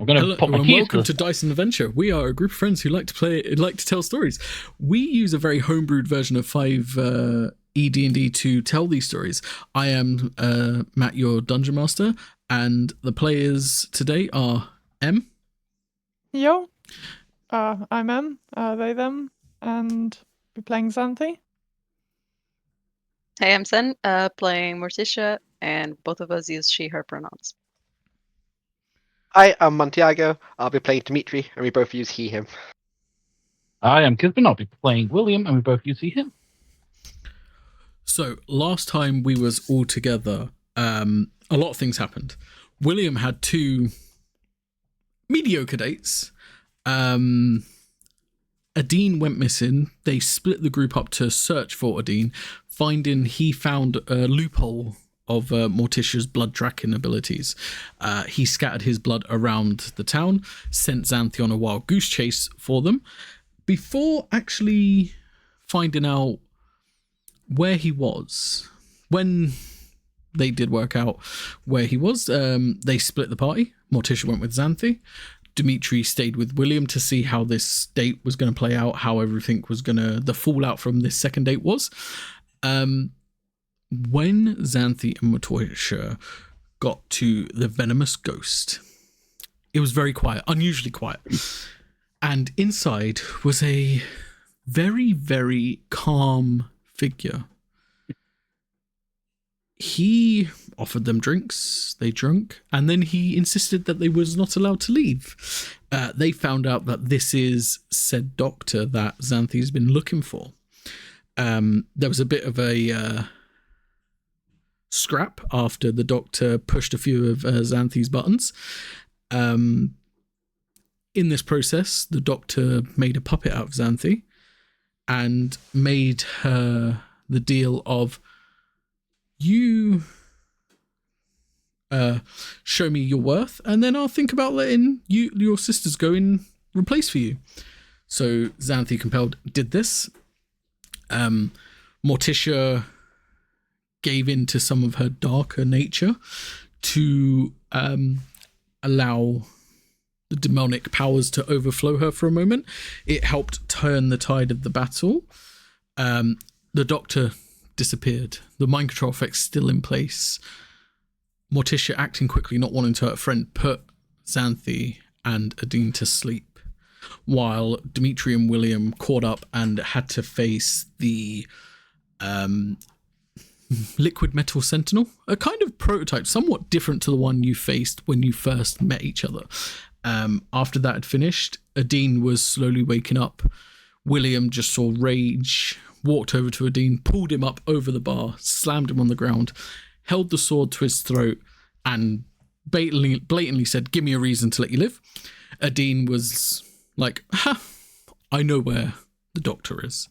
going to Hello, put my and keys welcome to to Dice and Adventure. We are a group of friends who like to tell stories. We use a very homebrewed version of 5 ED&D to tell these stories. I am Matt, your dungeon master, and the players today are M. Yo, I'm Em, they, them, and be playing Xanthi. Hey, I'm Sen, playing Morticia, and both of us use she, her pronouns. Hi, I'm Montiago. I'll be playing Dimitri, and we both use he, him. I am Kisben. I'll be playing William, and we both use he, him. So last time we was all together, a lot of things happened. William had 2 mediocre dates. Adine went missing. They split the group up to search for Adine, finding he found a loophole of Morticia's blood tracking abilities. He scattered his blood around the town, sent Xanthi on a wild goose chase for them. Before actually finding out where he was, when they did work out where he was, they split the party. Morticia went with Xanthi. Dimitri stayed with William to see how this date was going to play out, how everything was going to, the fallout from this second date was. When Xanthi and Morticia got to the venomous ghost, it was very quiet, unusually quiet. And inside was a very, very calm figure. He offered them drinks, they drank, and then he insisted that they was not allowed to leave. They found out that this is said doctor that Xanthi's been looking for. There was a bit of a scrap after the doctor pushed a few of Xanthi's buttons. In this process, the doctor made a puppet out of Xanthi and made her the deal of, you show me your worth, and then I'll think about letting your sisters go in replace for you. So Xanthi compelled did this. Morticia gave in to some of her darker nature to allow the demonic powers to overflow her for a moment. It helped turn the tide of the battle. The doctor disappeared. The mind control effect's still in place. Morticia, acting quickly, not wanting to hurt a friend, put Xanthi and Adine to sleep, while Dimitri and William caught up and had to face the liquid metal sentinel, a kind of prototype, somewhat different to the one you faced when you first met each other. After that had finished, Adine was slowly waking up. William just saw rage, walked over to Adine, pulled him up over the bar, slammed him on the ground, held the sword to his throat, and blatantly said, "Give me a reason to let you live." Adine was like, "Ha, I know where the doctor is."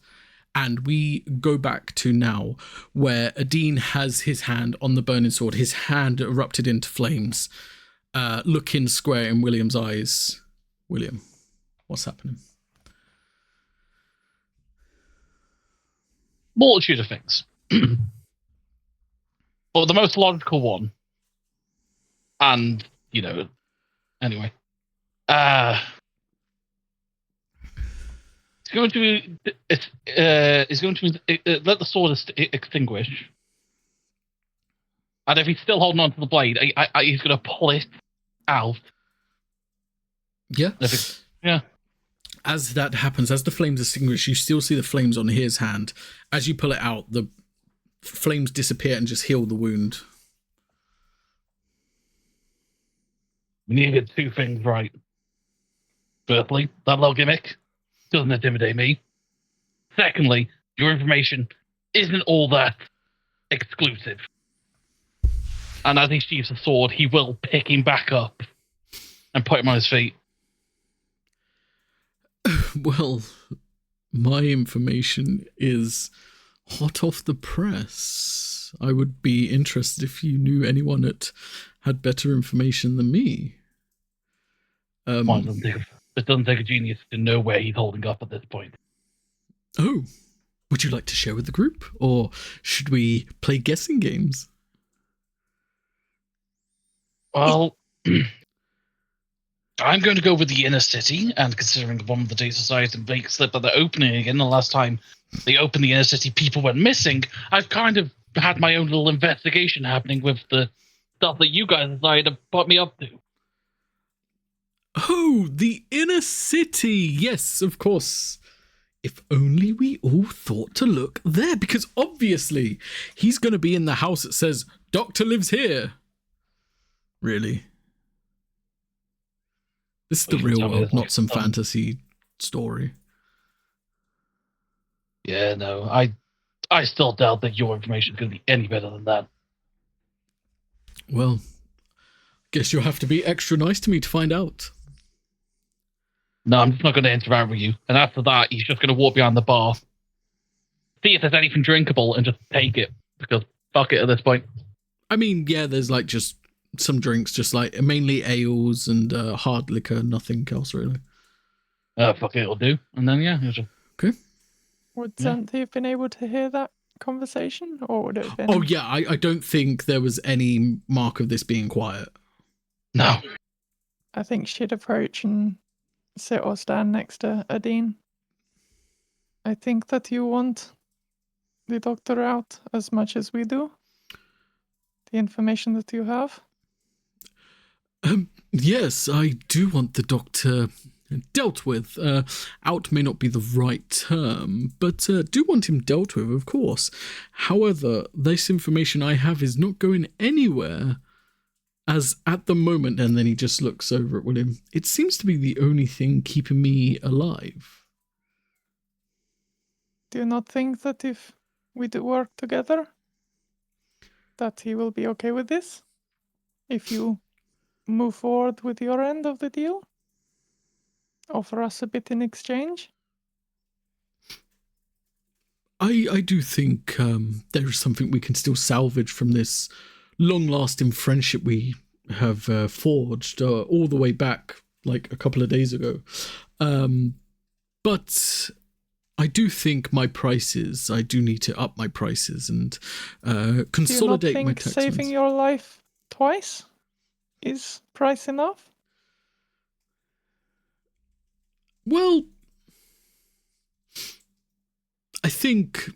And we go back to now, where Adine has his hand on the burning sword. His hand erupted into flames, looking square in William's eyes. William, what's happening? Multitude of things. But the most logical one, and, anyway. It's going to let the sword extinguish. And if he's still holding on to the blade, he's going to pull it out. Yeah. Yeah. As that happens, as the flames extinguish, you still see the flames on his hand. As you pull it out, the flames disappear and just heal the wound. We need to get 2 things right. Firstly, that little gimmick doesn't intimidate me. Secondly, your information isn't all that exclusive. And as he sheathes the sword, he will pick him back up and put him on his feet. Well, my information is hot off the press. I would be interested if you knew anyone that had better information than me. It doesn't take a genius to know where he's holding up at this point. Oh, would you like to share with the group? Or should we play guessing games? Well, I'm going to go with the inner city, and considering one of the days society make slip that they're opening again, the last time they opened the inner city, people went missing. I've kind of had my own little investigation happening with the stuff that you guys decided to put me up to. Oh, the inner city. Yes, of course. If only we all thought to look there, because obviously he's going to be in the house that says, Doctor lives here. Really? This is the real world, not some fantasy story. Yeah, no, I still doubt that your information is going to be any better than that. Well, guess you'll have to be extra nice to me to find out. No, I'm just not going to interact with you. And after that, he's just going to walk behind the bar, see if there's anything drinkable, and just take it. Because fuck it at this point. I mean, yeah, there's like just some drinks, just like mainly ales and hard liquor, nothing else really. Fuck it, it'll do. And then, yeah, he'll just... Okay. Would Xanthi have been able to hear that conversation, or would it have been... Oh, yeah, I don't think there was any mark of this being quiet. No. I think she'd approach and sit or stand next to Adine. I think that you want the doctor out as much as we do. The information that you have. Yes, I do want the doctor dealt with. Out may not be the right term, but do want him dealt with, of course. However, this information I have is not going anywhere. As at the moment, and then he just looks over at William, it seems to be the only thing keeping me alive. Do you not think that if we do work together, that he will be okay with this? If you move forward with your end of the deal? Offer us a bit in exchange? I do think there is something we can still salvage from this long-lasting friendship we have forged all the way back like a couple of days ago. But I do think my prices, I do need to up my prices and consolidate do you my not think tax saving funds. your life twice is price enough? Well, I think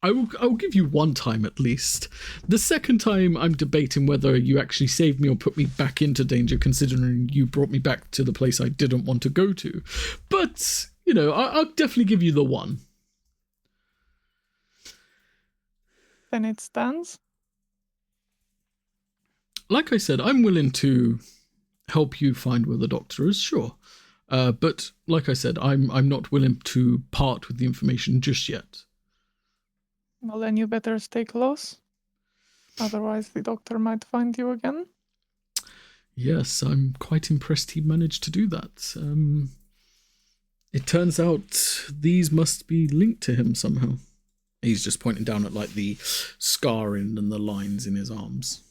I will give you one time at least. The second time, I'm debating whether you actually saved me or put me back into danger, considering you brought me back to the place I didn't want to go to. But, you know, I'll definitely give you the one. Then it stands. Like I said, I'm willing to help you find where the doctor is, sure. But like I said, I'm not willing to part with the information just yet. Well, then you better stay close. Otherwise, the doctor might find you again. Yes, I'm quite impressed he managed to do that. It turns out these must be linked to him somehow. He's just pointing down at like the scarring and the lines in his arms.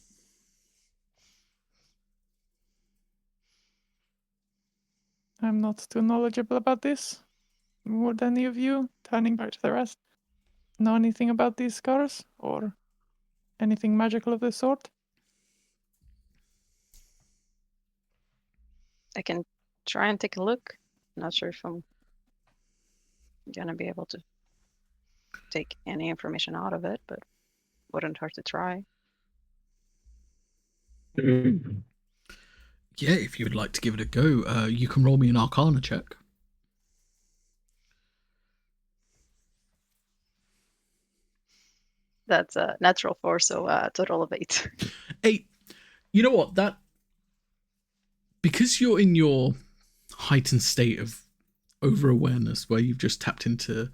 I'm not too knowledgeable about this. Would any of you, turning back to the rest, know anything about these scars? Or anything magical of the sort? I can try and take a look. Not sure if I'm gonna be able to take any information out of it, but wouldn't hurt to try. Yeah, if you would like to give it a go, you can roll me an Arcana check. That's a natural 4, so a total of 8. 8. You know what? That because you're in your heightened state of over-awareness where you've just tapped into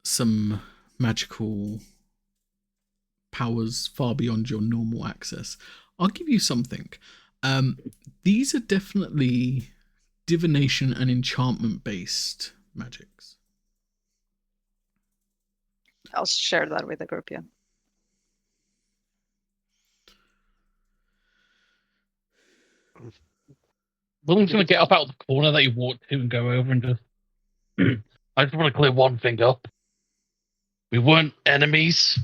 some magical powers far beyond your normal access, I'll give you something. These are definitely divination and enchantment based magics. I'll share that with the group, yeah. William's going to get up out of the corner that he walked to and go over and just... I just want to clear one thing up. We weren't enemies,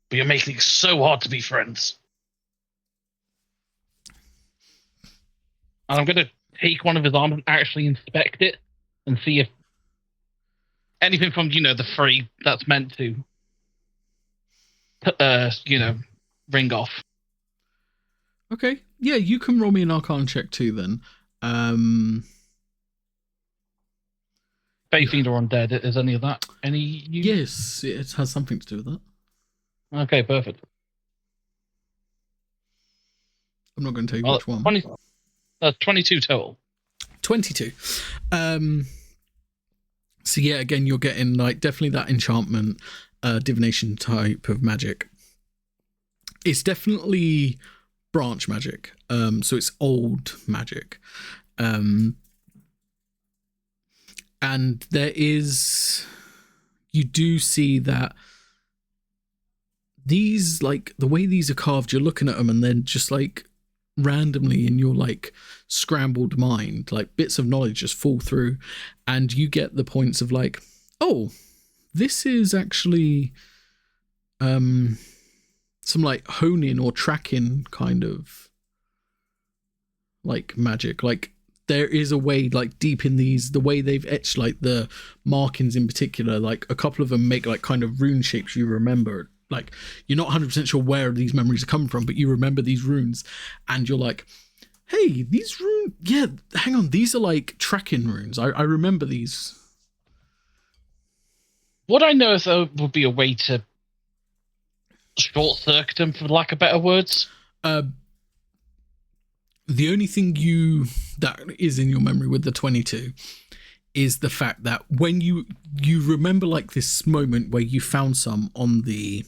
but you're making it so hard to be friends. And I'm going to take one of his arms and actually inspect it and see if anything from, the free that's meant to, ring off. Okay. Yeah, you can roll me an Arcana check too then. Faith Fiend or Undead, is any of that? Any use? Yes, it has something to do with that. Okay, perfect. I'm not going to tell you which one. That's 22 total. 22. So yeah, again, you're getting like definitely that enchantment, divination type of magic. It's definitely branch magic. So it's old magic. And you do see that these, like, the way these are carved, you're looking at them and then just like randomly in your like scrambled mind, like bits of knowledge just fall through and you get the points of like, oh, this is actually some like honing or tracking kind of like magic. Like there is a way, like deep in these, the way they've etched like the markings in particular, like a couple of them make like kind of rune shapes you remember. Like you're not 100% sure where these memories are coming from, but you remember these runes and you're like, hey, these runes, yeah, hang on, these are like tracking runes. I remember these. What I know is there would be a way to short circuit them, for lack of better words. The only thing that is in your memory with the 22 is the fact that when you remember like this moment where you found some on the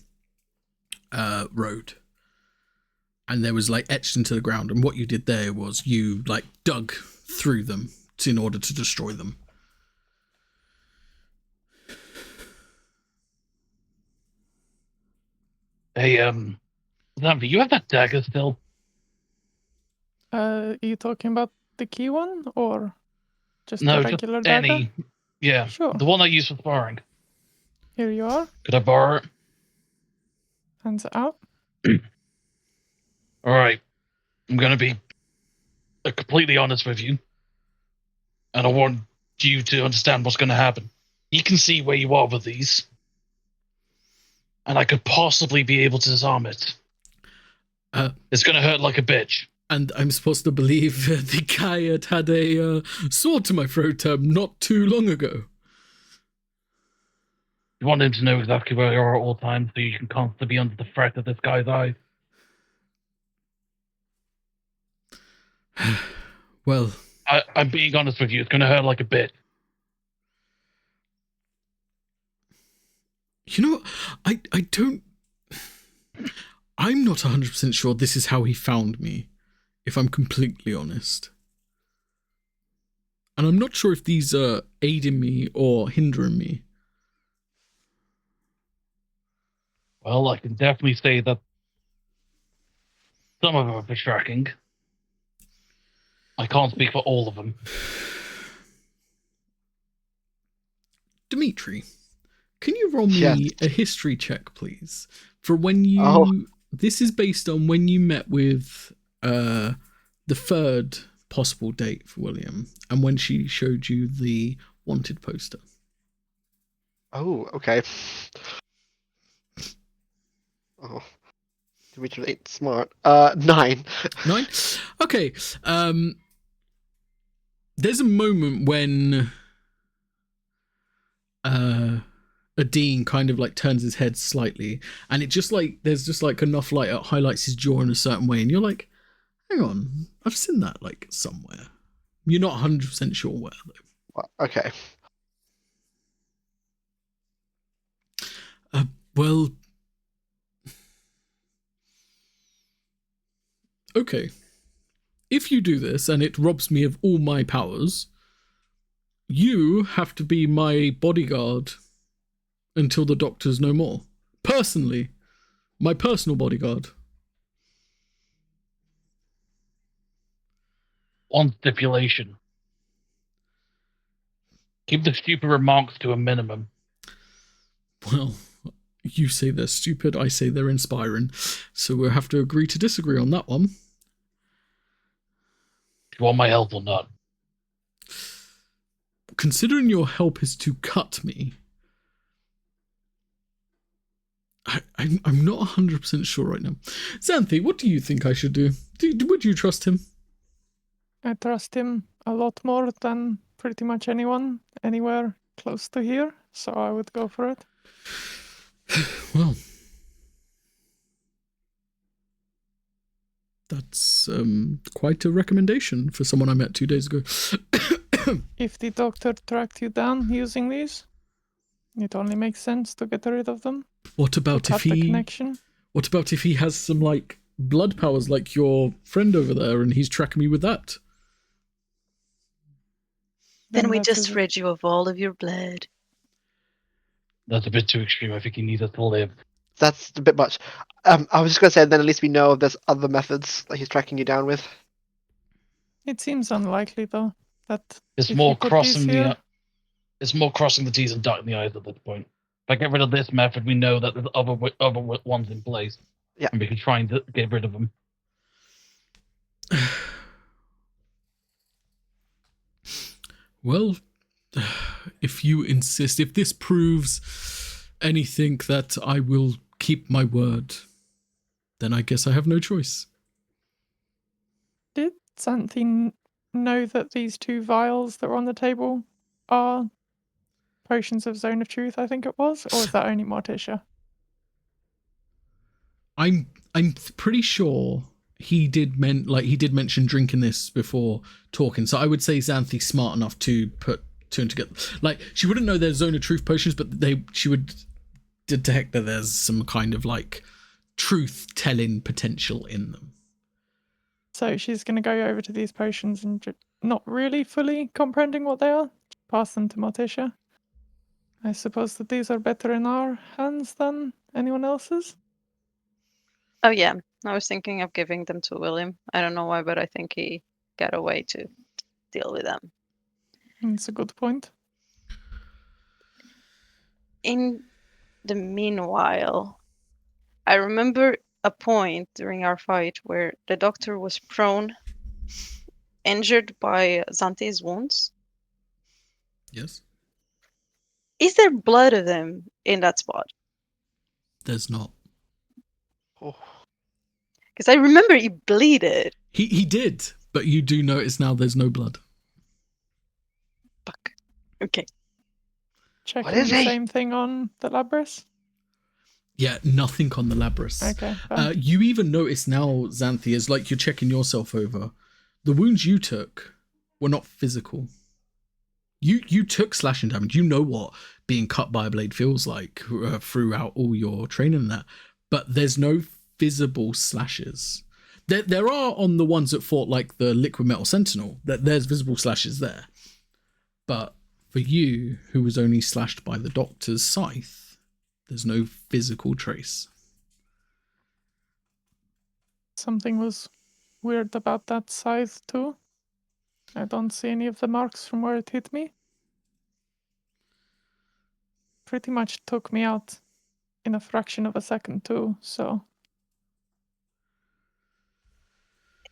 road and there was like etched into the ground, and what you did there was you like dug through them in order to destroy them. Hey, Zambi, you have that dagger still? Are you talking about the key one or just No, the just regular dagger? any. Yeah, Sure. the one I use for sparring. Here you are. Could I borrow it? Hands out. All right. I'm going to be completely honest with you. And I want you to understand what's going to happen. You can see where you are with these. And I could possibly be able to disarm it. It's going to hurt like a bitch. And I'm supposed to believe the guy had a sword to my throat not too long ago. You want him to know exactly where you are at all times so you can constantly be under the threat of this guy's eyes. Well, I'm being honest with you. It's going to hurt like a bitch. You know, I don't... I'm not 100% sure this is how he found me, if I'm completely honest. And I'm not sure if these are aiding me or hindering me. Well, I can definitely say that some of them are distracting. I can't speak for all of them. Dimitri, can you roll me Yes. a history check, please? For when you... Oh. This is based on when you met with the third possible date for William and when she showed you the wanted poster. Oh, okay. Oh, Dimitri ain't smart. 9. 9? Okay. There's a moment when Adine kind of like turns his head slightly, and it just like there's just like enough light that highlights his jaw in a certain way, and you're like, hang on, I've seen that like somewhere. You're not 100% sure where though. Okay. Well, okay. If you do this and it robs me of all my powers, you have to be my bodyguard until the doctor's no more. Personally, my personal bodyguard. One stipulation. Keep the stupid remarks to a minimum. Well, you say they're stupid, I say they're inspiring. So we'll have to agree to disagree on that one. Do you want my help or not? Considering your help is to cut me, I'm not 100% sure right now. Xanthi, what do you think I should do? Would you trust him? I trust him a lot more than pretty much anyone anywhere close to here, so I would go for it. Well, that's quite a recommendation for someone I met 2 days ago. If the doctor tracked you down using these, it only makes sense to get rid of them. What about Cut if the he? connection. What about if he has some like blood powers, like your friend over there, and he's tracking me with that? Then we that's just a- rid you of all of your blood. That's a bit too extreme. I think he needs us to live. That's a bit much. I was just gonna say, then at least we know there's other methods that he's tracking you down with. It seems unlikely, though, that It's if more you put crossing these here, the. It's more crossing the T's and dotting the I's at this point. If I get rid of this method, we know that there's other ones in place. Yeah. And we can try and get rid of them. Well, if you insist, if this proves anything that I will keep my word, then I guess I have no choice. did Xanthi know that these 2 vials that were on the table are potions of Zone of Truth, I think it was? Or is that only Morticia? I'm pretty sure he did mention drinking this before talking. So I would say Xanthi's smart enough to put 2 and together. Like, she wouldn't know there's Zone of Truth potions, but she would detect that there's some kind of like truth telling potential in them. So she's going to go over to these potions and not really fully comprehending what they are, pass them to Morticia. I suppose that these are better in our hands than anyone else's. Oh yeah, I was thinking of giving them to William. I don't know why, but I think he got a way to deal with them. It's a good point. In the meanwhile, I remember a point during our fight where the doctor was prone, injured by Xanthi's wounds. Yes? Is there blood of him in that spot? There's not. Oh. Because I remember he bleeded. He did, but you do notice now there's no blood. Fuck. Okay. Checking is the he? same thing on the Labris. Yeah, nothing on the Labris. Okay. fine. You even notice now, Xanthi, is like you're checking yourself over. The wounds you took were not physical. You took slashing damage. You know what being cut by a blade feels like throughout all your training and that. But there's no visible slashes. There are on the ones that fought like the Liquid Metal Sentinel. There's visible slashes there. But for you, who was only slashed by the doctor's scythe, there's no physical trace. Something was weird about that scythe too. I don't see any of the marks from where it hit me. Pretty much took me out in a fraction of a second too, so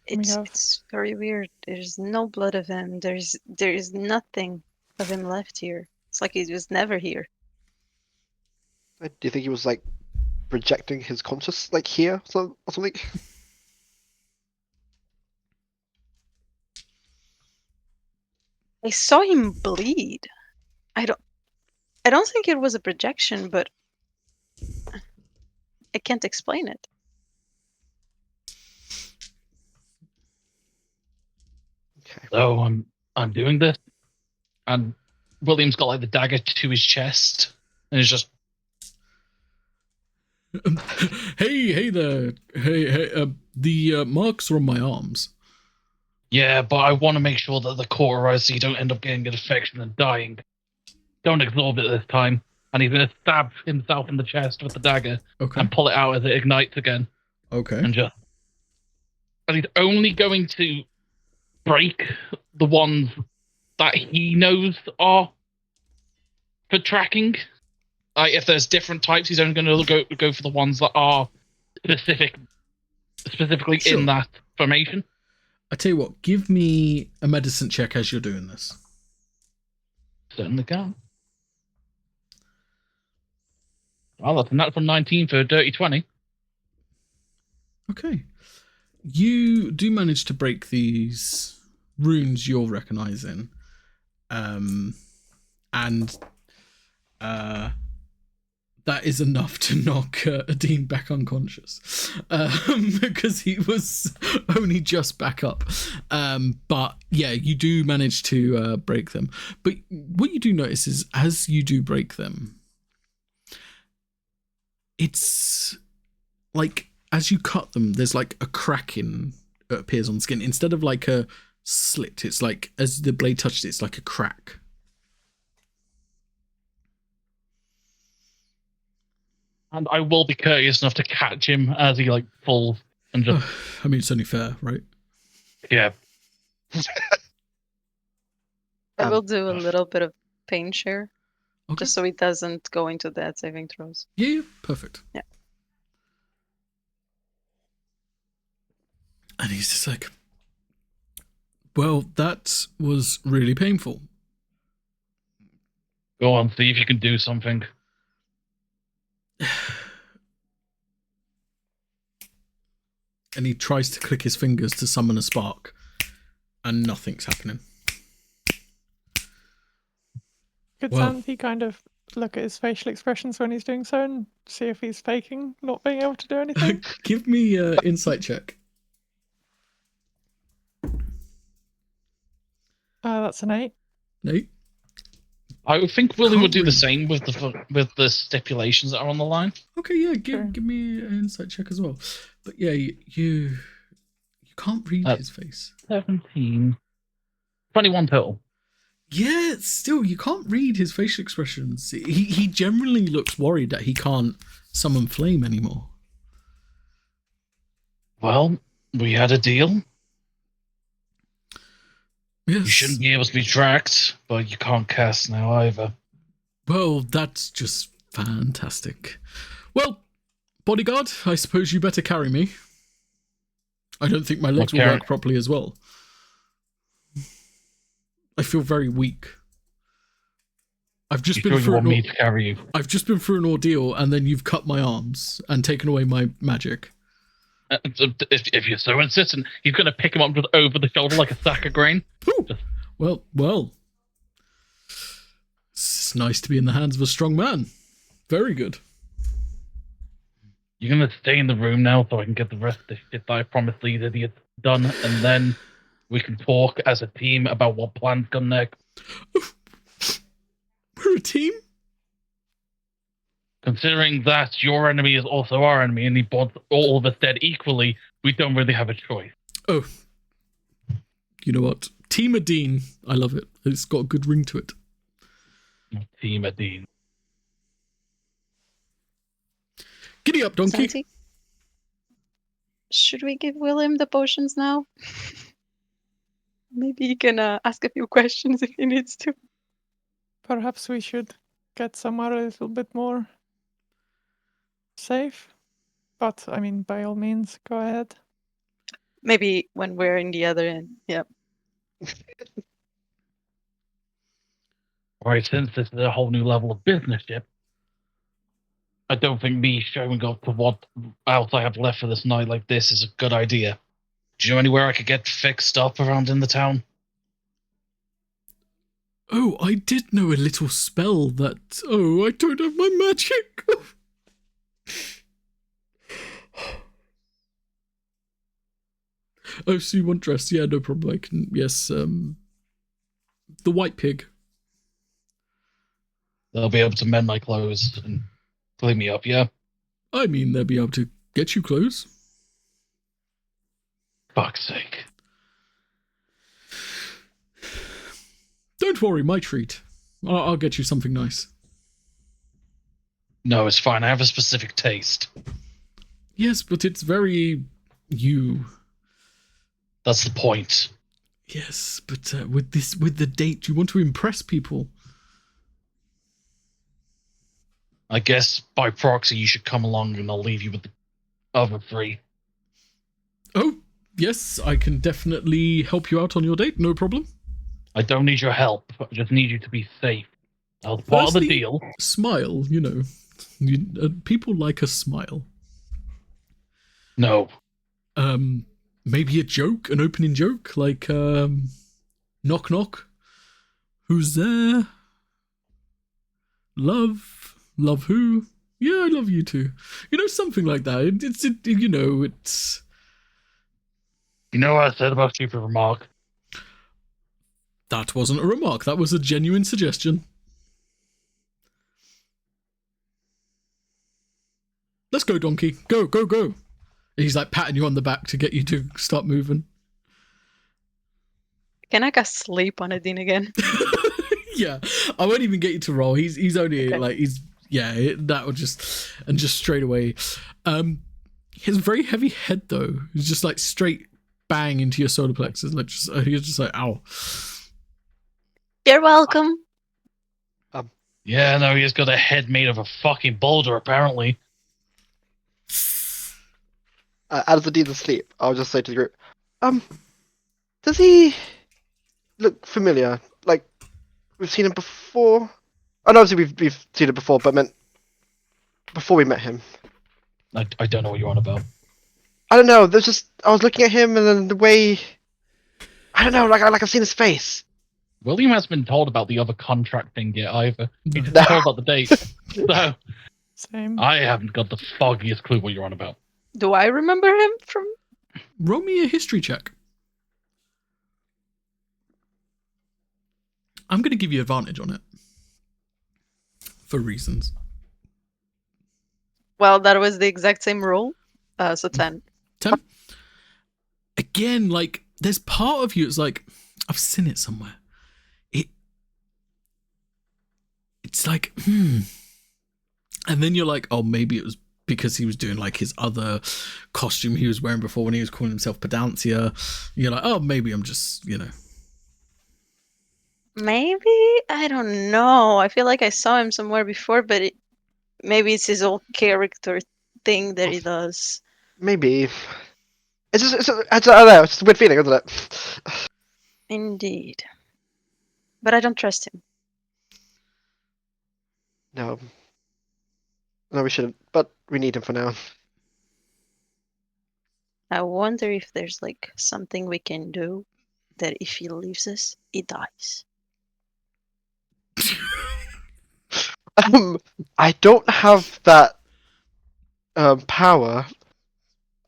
It's very weird. There's no blood of him. There's nothing of him left here. It's like he was never here. Do you think he was like projecting his conscious like here or something? I saw him bleed. I don't think it was a projection, but I can't explain it. Okay. So I'm doing this, and William's got like the dagger to his chest, and it's just Hey there. Hey, the marks are on my arms. yeah. But I want to make sure that they're cauterized so you don't end up getting an infection and dying. Don't absorb it this time. And he's gonna stab himself in the chest with the dagger Okay. and pull it out as it ignites again, Okay. and he's only going to break the ones that he knows are for tracking. If there's different types, he's only going to go for the ones that are specifically Sure. in that formation. I tell you what, give me a medicine check as you're doing this. Certainly can. Well, that's a natural 19 for a dirty 20. Okay. You do manage to break these runes you're recognizing. And that is enough to knock Adine back unconscious, because he was only just back up. But yeah, you do manage to break them. But what you do notice is, as you do break them, it's like as you cut them, there's like a cracking that appears on the skin. Instead of like a slit, it's like as the blade touches it, it's like a crack. And I will be courteous enough to catch him as he like falls and just I mean, it's only fair, right? yeah. I will do a little bit of pain share, Okay. just so he doesn't go into death saving throws. Yeah, perfect. Yeah. And he's just like, well, that was really painful. Go on, see if you can do something. And he tries to click his fingers to summon a spark, and nothing's happening. Could Well- Santi kind of look at his facial expressions when he's doing so and see if he's faking not being able to do anything? Give me an insight check. That's an 8. Nate? I would think William would do the Can't same with the stipulations that are on the line. Okay, yeah, Sure. give me an insight check as well. But yeah, you can't read his face. 17. 21 total. Yeah, still, you can't read his facial expressions. He generally looks worried that he can't summon flame anymore. Well, we had a deal. Yes. You shouldn't be able to be tracked, but you can't cast now either. Well, that's just fantastic. Well, bodyguard, I suppose you better carry me. I don't think my legs will carry- work properly as well. I feel very weak. I've just You been sure you through want an me to carry you? I've just been through an ordeal, and then you've cut my arms and taken away my magic. If you're so insistent, he's going to pick him up just over the shoulder like a sack of grain. Whew. Well. It's nice to be in the hands of a strong man. Very good. You're going to stay in the room now so I can get the rest of the shit that I promised these idiots done, and then we can talk as a team about what plans come next. We're a team? Considering that your enemy is also our enemy and he wants all of us dead equally, we don't really have a choice. Oh. You know what? Team Adine. I love it. It's got a good ring to it. Team Adine. Giddy up, donkey. Santi? Should we give William the potions now? Maybe he can ask a few questions if he needs to. Perhaps we should get somewhere a little bit more safe. But, I mean, by all means, go ahead. Maybe when we're in the other end. Yeah. Alright, since this is a whole new level of business ship, I don't think me showing up to what else I have left for this night like this is a good idea. Do you know anywhere I could get fixed up around in the town? Oh, I did know a little spell that... Oh, I don't have my magic. Oh, so you want dress? Yeah, no problem. I can... Yes, the white pig. They'll be able to mend my clothes and clean me up, yeah? I mean, they'll be able to get you clothes. Fuck's sake. Don't worry, my treat. I'll get you something nice. No, it's fine. I have a specific taste. Yes, but it's very you. That's the point. Yes, but with the date, you want to impress people. I guess by proxy you should come along and I'll leave you with the other three. Oh, Yes, I can definitely help you out on your date. No problem. I don't need your help. I just need you to be safe. That was part of the Firstly, deal. Smile, you know. People like a smile. No. Maybe a joke, an opening joke, like knock knock. Who's there? Love who? Yeah, I love you too. You know, something like that. It's you know, it's. You know what I said about stupid remark? That wasn't a remark. That was a genuine suggestion. Let's go, donkey. Go, go, go. And he's like patting you on the back to get you to start moving. Can I cast sleep on Adine again? Yeah, I won't even get you to roll. He's only Okay. like that would just and just straight away. He has a very heavy head though. He's just like straight bang into your solar plexus. Like he's just like ow. You're welcome. Yeah, no, he's got a head made of a fucking boulder, apparently. As the dean's asleep, I'll just say to the group, does he look familiar? Like, we've seen him before? Oh, no, obviously we've seen him before, but I meant before we met him. I don't know what you're on about. I don't know, there's just, I was looking at him and then the way, I don't know, like I've seen his face. William hasn't been told about the other contract thing yet either. He's just No. been told about the date. So Same. I haven't got the foggiest clue what you're on about. Do I remember him from? Roll me a history check. I'm going to give you advantage on it for reasons. Well, that was the exact same roll. So 10. 10. Again, like there's part of you. It's like I've seen it somewhere. It's like and then you're like, oh, maybe it was because he was doing like his other costume he was wearing before when he was calling himself Pedantia. You're like, oh, maybe I'm just, you know. Maybe? I don't know. I feel like I saw him somewhere before, but maybe it's his old character thing that he does. Maybe. I don't know, it's just a weird feeling, isn't it? Indeed. But I don't trust him. No. No, we shouldn't, but we need him for now. I wonder if there's like something we can do that if he leaves us, he dies. I don't have that power,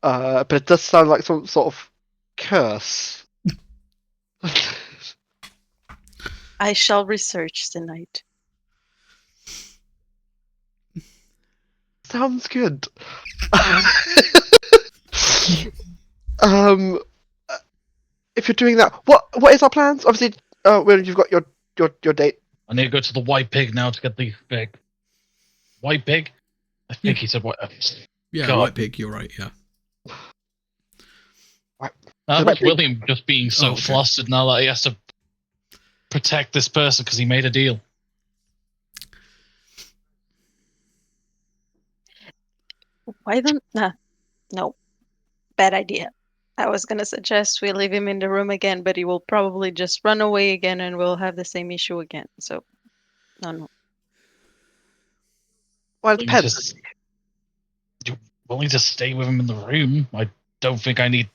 but it does sound like some sort of curse. I shall research tonight. Sounds good. um, if you're doing that, what is our plans? Obviously, when you've got your date. I need to go to the White Pig now to get these big. White Pig? I think he said what. Yeah, God. White Pig, you're right, yeah. That's White Pig. William just being so okay. flustered now that he has to protect this person because he made a deal. Why don't... No. Bad idea. I was gonna suggest we leave him in the room again, but he will probably just run away again and we'll have the same issue again. So, no. Well, it Willing depends. You're willing to stay with him in the room? I don't think I need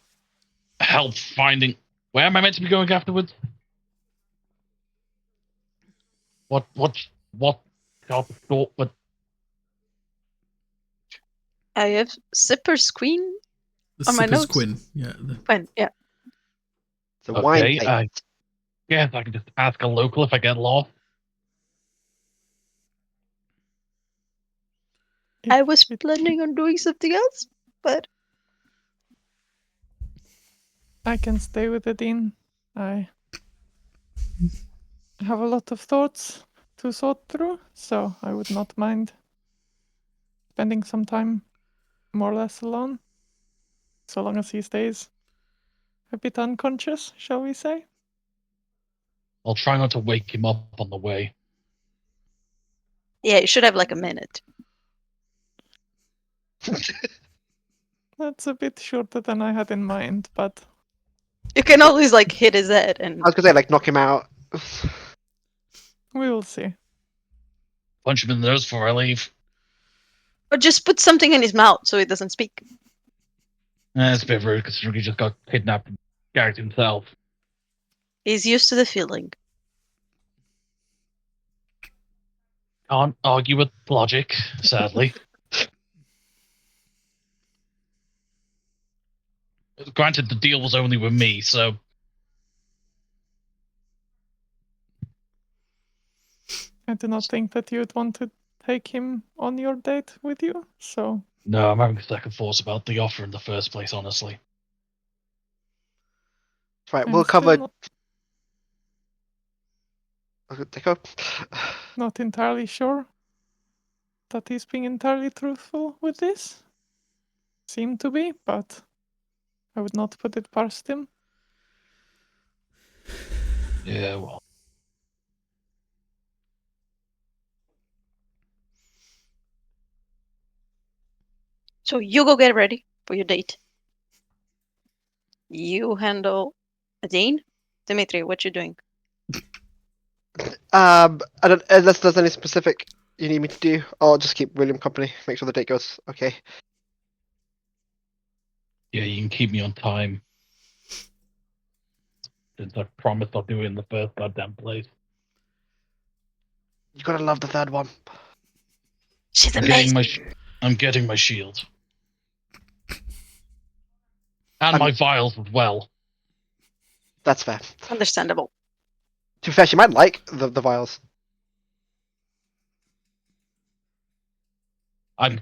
help finding. Where am I meant to be going afterwards? What? What? I have Zipper's Queen The on my Sipper's notes. Quinn. Yeah. Fine, yeah. It's a wine Okay, date. yes, I can just ask a local if I get lost. I was planning on doing something else, but I can stay with the dean. I have a lot of thoughts to sort through, so I would not mind spending some time more or less alone, so long as he stays a bit unconscious, shall we say? I'll try not to wake him up on the way. yeah, you should have like a minute. That's a bit shorter than I had in mind, but You can always like hit his head and I was gonna say like knock him out. we will see. Punch him in the nose before I leave. or just put something in his mouth so he doesn't speak. It's a bit rude considering he just got kidnapped and gagged himself. He's used to the feeling. Can't argue with logic, sadly. Granted, the deal was only with me, so I do not think that you'd want to take him on your date with you, so no, I'm having second thoughts about the offer in the first place, honestly. Right, I'm we'll still cover. Deco. not entirely sure that he's being entirely truthful with this. Seem to be, but I would not put it past him. Yeah, well. So you go get ready for your date. You handle Adine. Dimitri, what you doing? I don't. Unless there's any specific you need me to do, I'll just keep William company. Make sure the date goes okay. Yeah, you can keep me on time. Since I promised I'll do it in the first goddamn place. You gotta love the third one. She's I'm amazing. getting my shield. And my vials as well. That's fair. Understandable. To be fair, she might like the vials. I'm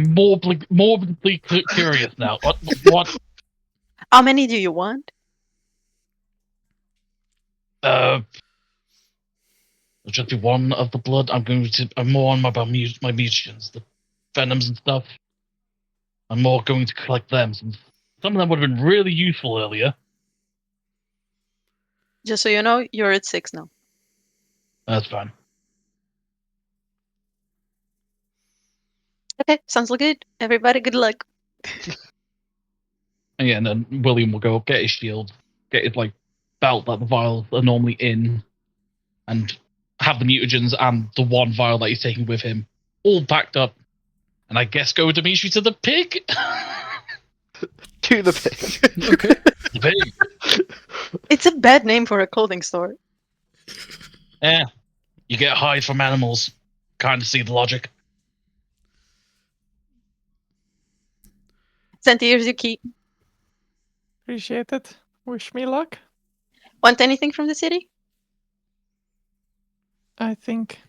morbidly curious now. What? How many do you want? Just do one of the blood. I'm more on my mutagens, the venoms and stuff. I'm more going to collect them since some of them would have been really useful earlier. Just so you know, you're at 6 now. That's fine. Okay, sounds good. Everybody, good luck. And yeah, and then William will go get his shield, get his like belt that the vials are normally in, and have the mutagens and the one vial that he's taking with him all packed up. And I guess go with Dimitri to the pig. To the pig. Okay. The pig. It's a bad name for a clothing store. Yeah, you get hide from animals. Kind of see the logic. Sent here's your key. Appreciate it. Wish me luck. Want anything from the city? I think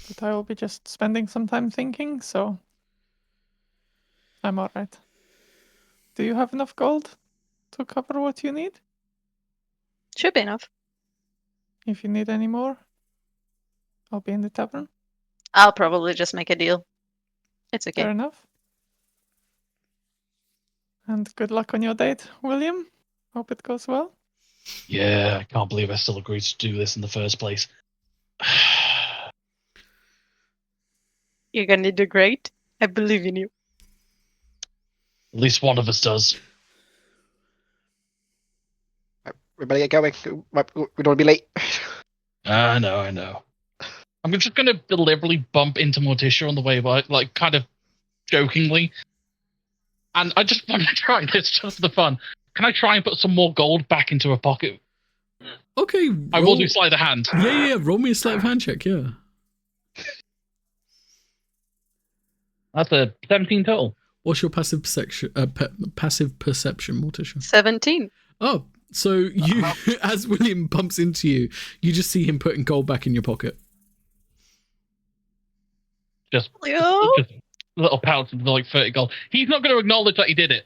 that I will be just spending some time thinking, so I'm alright. Do you have enough gold to cover what you need? Should be enough. If you need any more, I'll be in the tavern. I'll probably just make a deal. It's okay. Fair enough. And good luck on your date, William. Hope it goes well. Yeah, I can't believe I still agreed to do this in the first place. You're gonna do great. I believe in you. At least one of us does. We better get going. We don't want to be late. I know. I'm just going to deliberately bump into Morticia on the way by, like, kind of jokingly. And I just want to try this just for fun. Can I try and put some more gold back into her pocket? Okay. I will do sleight of hand. Yeah. Roll me a sleight of hand check. Yeah. That's a 17 total. What's your passive perception? Passive perception, Morticia. 17. Oh, so you, as William bumps into you, you just see him putting gold back in your pocket. Just Leo? a little pounce of like 30 gold. He's not going to acknowledge that he did it.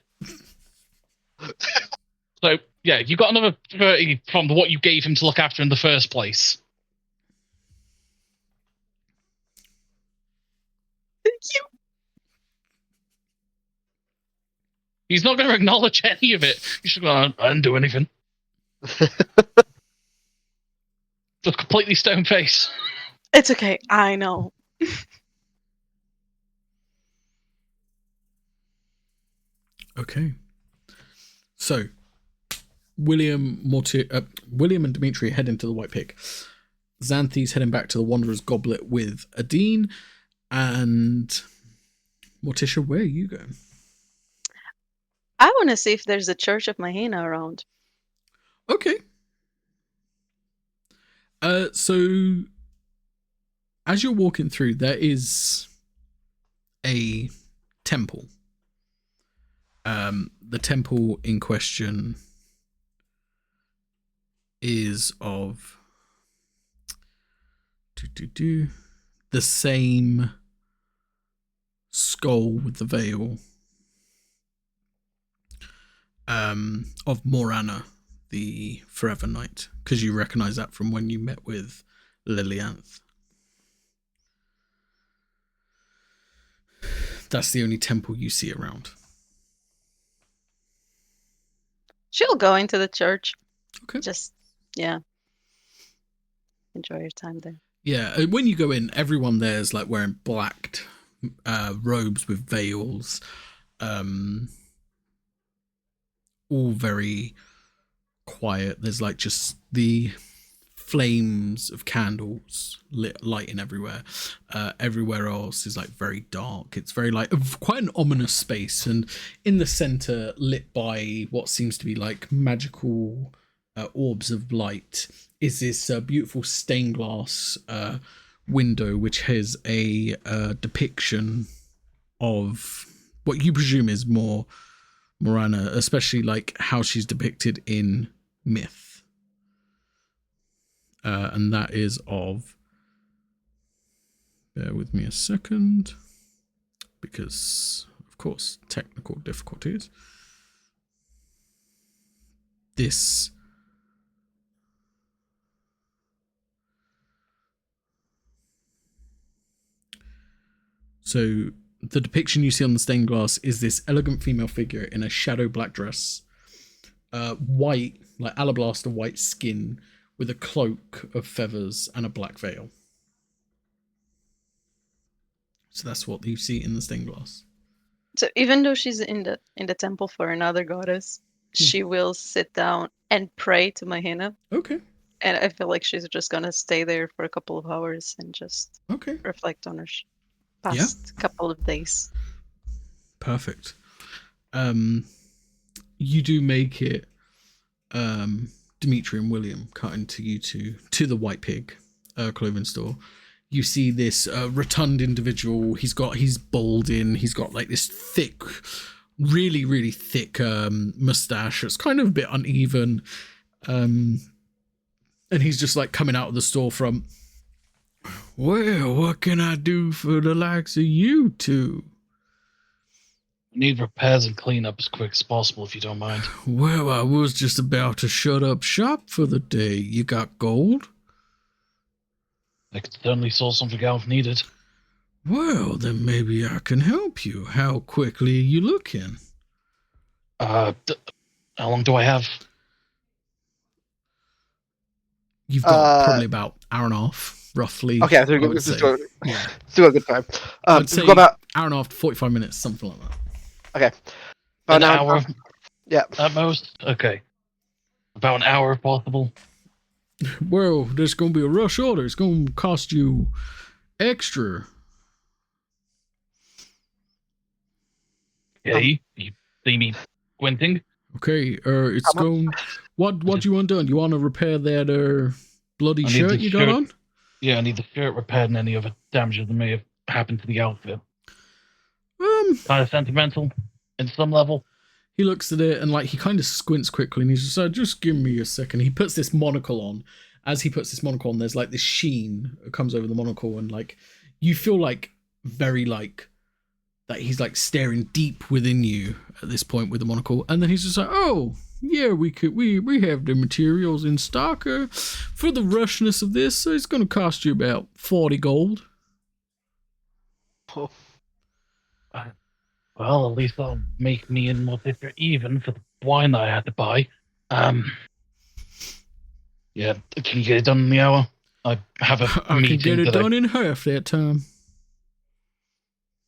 So, yeah, you got another 30 from what you gave him to look after in the first place. Thank you. He's not going to acknowledge any of it. He's just going, I didn't do anything. Just completely stone face. It's okay. I know. Okay. So, William and Dimitri head into the White Pig. Xanthi's heading back to the Wanderer's Goblet with Adine. And Morticia, where are you going? I want to see if there's a Church of Mahina around. Okay. So as you're walking through, there is a temple. The temple in question is of the same skull with the veil of Morana, the Forever Knight, because you recognize that from when you met with Lilianth. That's the only temple you see around. She'll go into the church. Okay. Just, yeah. Enjoy your time there. Yeah, when you go in, everyone there is like wearing black robes with veils. All very quiet. There's like just the flames of candles lighting everywhere. Everywhere else is like very dark. It's very like quite an ominous space, and in the center, lit by what seems to be like magical orbs of light, is this beautiful stained glass window which has a depiction of what you presume is more Morana, especially like how she's depicted in myth. And that is of, bear with me a second, because of course technical difficulties. This so the depiction you see on the stained glass is this elegant female figure in a shadow black dress, white, like alabaster white skin, with a cloak of feathers and a black veil. So that's what you see in the stained glass. So even though she's in the temple for another goddess, she will sit down and pray to Mahina. Okay. And I feel like she's just gonna stay there for a couple of hours and just reflect on her past couple of days. Perfect. You do make it, Dimitri and William cut into you to the White Pig clothing store. You see this rotund individual. He's balding. He's got like this thick, really, really thick mustache. It's kind of a bit uneven. And he's just like coming out of the storefront. Well, what can I do for the likes of you two? Need repairs and cleanup as quick as possible, if you don't mind. Well, I was just about to shut up shop for the day. You got gold? I could certainly sort something out if needed. Well, then maybe I can help you. How quickly are you looking? How long do I have? You've got probably about an hour and a half, roughly. Okay, so this is still a good time. I'd say we've got about hour and a half to 45 minutes, something like that. Okay. An hour? Yeah. At most? Okay. About an hour if possible. Well, there's going to be a rush order. It's going to cost you extra. Okay. You see me squinting? Okay, it's going... What do you want done? You want to repair that bloody shirt you got on? Yeah, I need the shirt repaired and any other damages that may have happened to the outfit. Kind of sentimental in some level. He looks at it and like he kind of squints quickly and he's just like, just give me a second. He puts this monocle on. As he puts this monocle on, there's like this sheen that comes over the monocle, and like you feel like very like that he's like staring deep within you at this point with the monocle, and then he's just like, oh yeah, we have the materials in stock for the rushness of this, so it's going to cost you about 40 gold. Oh. Well, at least that'll make me and Morticia even for the wine that I had to buy. Yeah, can you get it done in the hour? I have a I meeting. can get it done in half that time.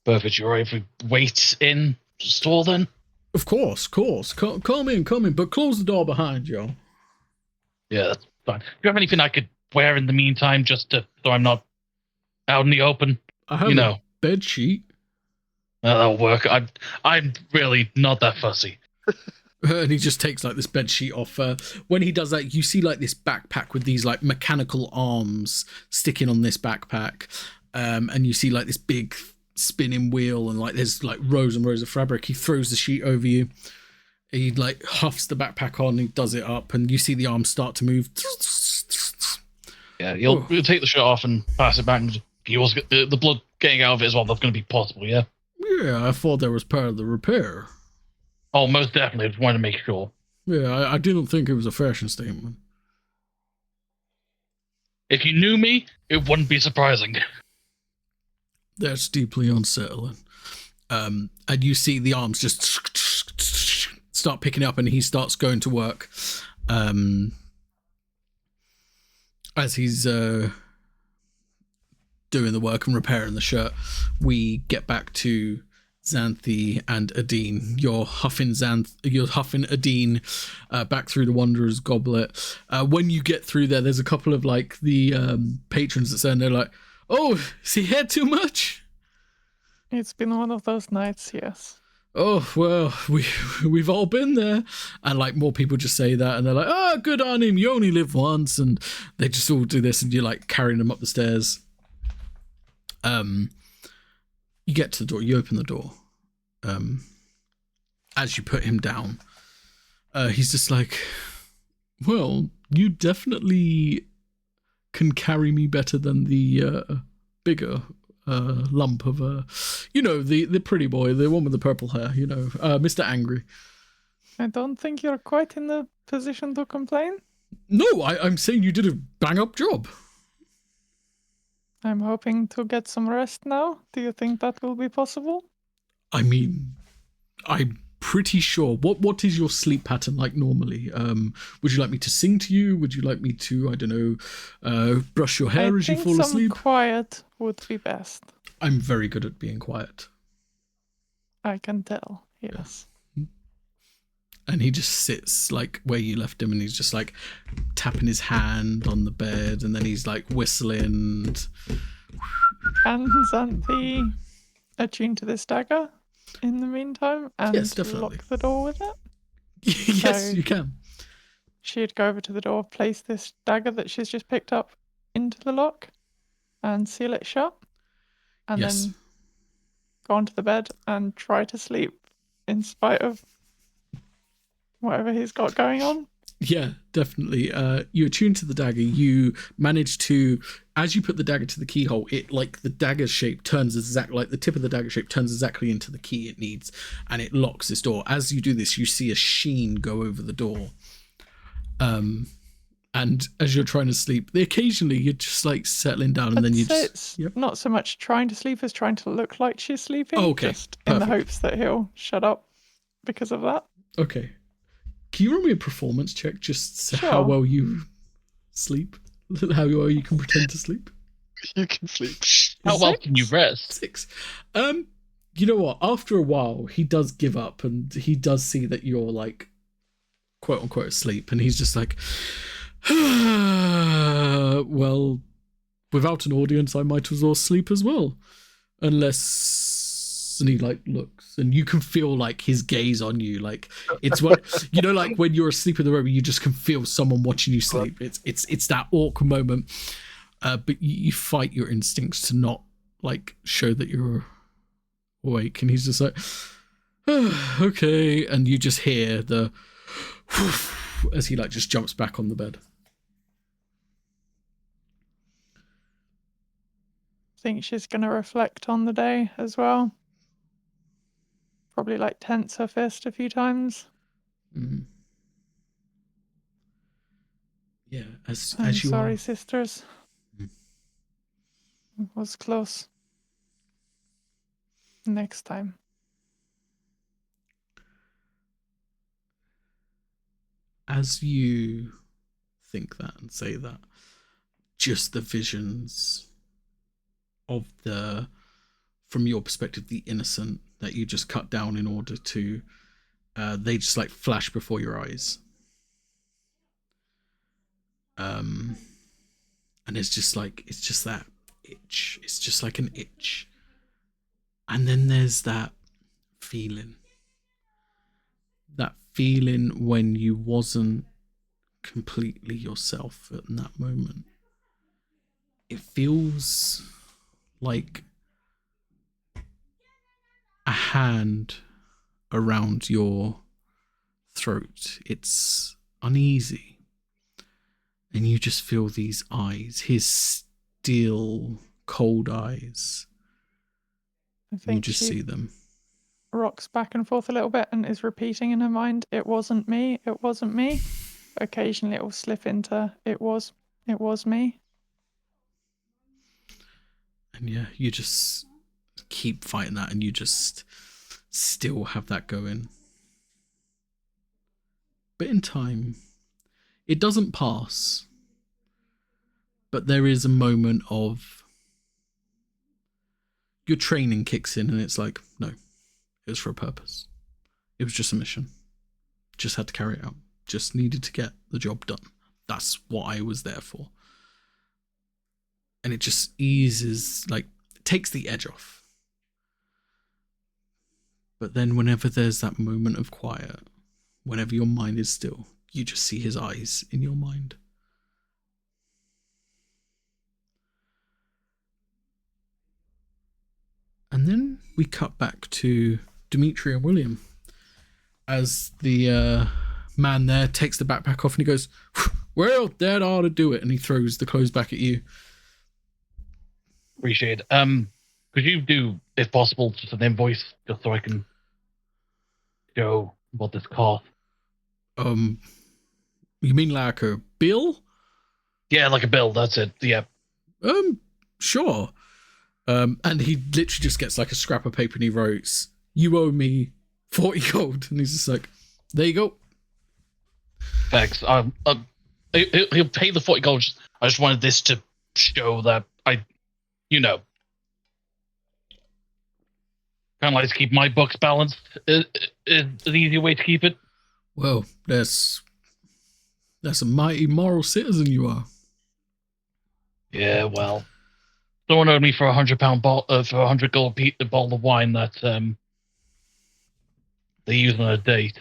Perfect. You're right if we wait in the store then? Of course. Come in, but close the door behind you. Yeah, that's fine. Do you have anything I could wear in the meantime, just so I'm not out in the open? I have a bed sheet. That'll work. I'm really not that fussy. And he just takes like this bed sheet off. When he does that, you see like this backpack with these like mechanical arms sticking on this backpack, and you see like this big spinning wheel, and like there's like rows and rows of fabric. He throws the sheet over you. He like huffs the backpack on. He does it up, and you see the arms start to move. Yeah, you'll take the shirt off and pass it back. And the blood getting out of it as well. That's going to be possible. Yeah. Yeah, I thought that was part of the repair. Oh, most definitely. I just wanted to make sure. Yeah, I didn't think it was a fashion statement. If you knew me, it wouldn't be surprising. That's deeply unsettling. And you see the arms just start picking up, and he starts going to work. As he's doing the work and repairing the shirt, we get back to Xanthi and Adine. You're huffing Adine back through the Wanderer's Goblet. When you get through there's a couple of like the patrons that say, and they're like, "Oh, has he had too much?" It's been one of those nights, yes. Oh, well, we've all been there. And like more people just say that, and they're like, "Oh, good on him, you only live once," and they just all do this, and you're like carrying them up the stairs. You get to the door, you open the door. As you put him down, he's just like, "Well, you definitely can carry me better than the bigger lump of the pretty boy, the one with the purple hair, Mr. Angry." I don't think you're quite in the position to complain. No, I'm saying you did a bang-up job. I'm hoping to get some rest now. Do you think that will be possible? I mean, I'm pretty sure. What is your sleep pattern like normally? Would you like me to sing to you? Would you like me to, I don't know, brush your hair as you fall asleep? Quiet would be best. I'm very good at being quiet. I can tell, yes. And he just sits like where you left him, and he's just like tapping his hand on the bed, and then he's like whistling. And Xanthi attune to this dagger in the meantime, and yes, definitely. lock the door with it? Yes, so you can. She'd go over to the door, place this dagger that she's just picked up into the lock, and seal it shut, and then go onto the bed and try to sleep in spite of whatever he's got going on. Yeah, definitely. You attune to the dagger. You manage to, as you put the dagger to the keyhole, it like the dagger shape turns exactly like the tip of the dagger shape turns exactly into the key it needs, and it locks this door. As you do this, you see a sheen go over the door. And as you're trying to sleep, occasionally you're just like settling down, and then you just not so much trying to sleep as trying to look like she's sleeping. Okay, just in the hopes that he'll shut up because of that. Okay. Can you roll me a performance check, just how well you sleep? How well you can pretend to sleep? You can sleep. How well can you rest? 6. You know what? After a while, he does give up, and he does see that you're like, quote unquote, asleep, and he's just like, well, without an audience, I might as well sleep as well, unless. And he like looks, and you can feel like his gaze on you, like it's what like when you're asleep in the room, you just can feel someone watching you sleep. It's that awkward moment, but you fight your instincts to not like show that you're awake. And he's just like, okay, and you just hear the as he like just jumps back on the bed. I think she's gonna reflect on the day as well. Probably like tense her fist a few times. Mm-hmm. Yeah, I'm as you sorry, are. sisters. It was close. Next time. As you think that and say that, just the visions of from your perspective, the innocent that you just cut down in order to they just like flash before your eyes. And it's just that itch. It's just like an itch. And then there's that feeling. That feeling when you wasn't completely yourself in that moment. It feels like a hand around your throat. It's uneasy. And you just feel these eyes, his still cold eyes. I You think just she see them. rocks back and forth a little bit and is repeating in her mind, "It wasn't me, it wasn't me." But occasionally it will slip into, it was me." And yeah, you just keep fighting that, and you just still have that going. But in time, it doesn't pass. But there is a moment of your training kicks in, and it's like, no, it was for a purpose. It was just a mission. Just had to carry it out. Just needed to get the job done. That's what I was there for. And it just eases, like, takes the edge off. But then whenever there's that moment of quiet, whenever your mind is still, you just see his eyes in your mind. And then we cut back to Dimitri and William as the man there takes the backpack off and he goes, "Well, that ought to do it." And he throws the clothes back at you. Appreciate it. Could you do, if possible, just an invoice just so I can show what this cost? You mean like a bill? Yeah, like a bill. That's it. Yeah. Sure. And he literally just gets like a scrap of paper and he writes, "You owe me 40 gold." And he's just like, "There you go." Thanks. He'll pay the 40 gold. I just wanted this to show that kind of like to keep my books balanced. Is an easier way to keep it. Well, that's a mighty moral citizen you are. Yeah, well, someone owed me for £100 for 100 gold a bottle of wine that they use on a date.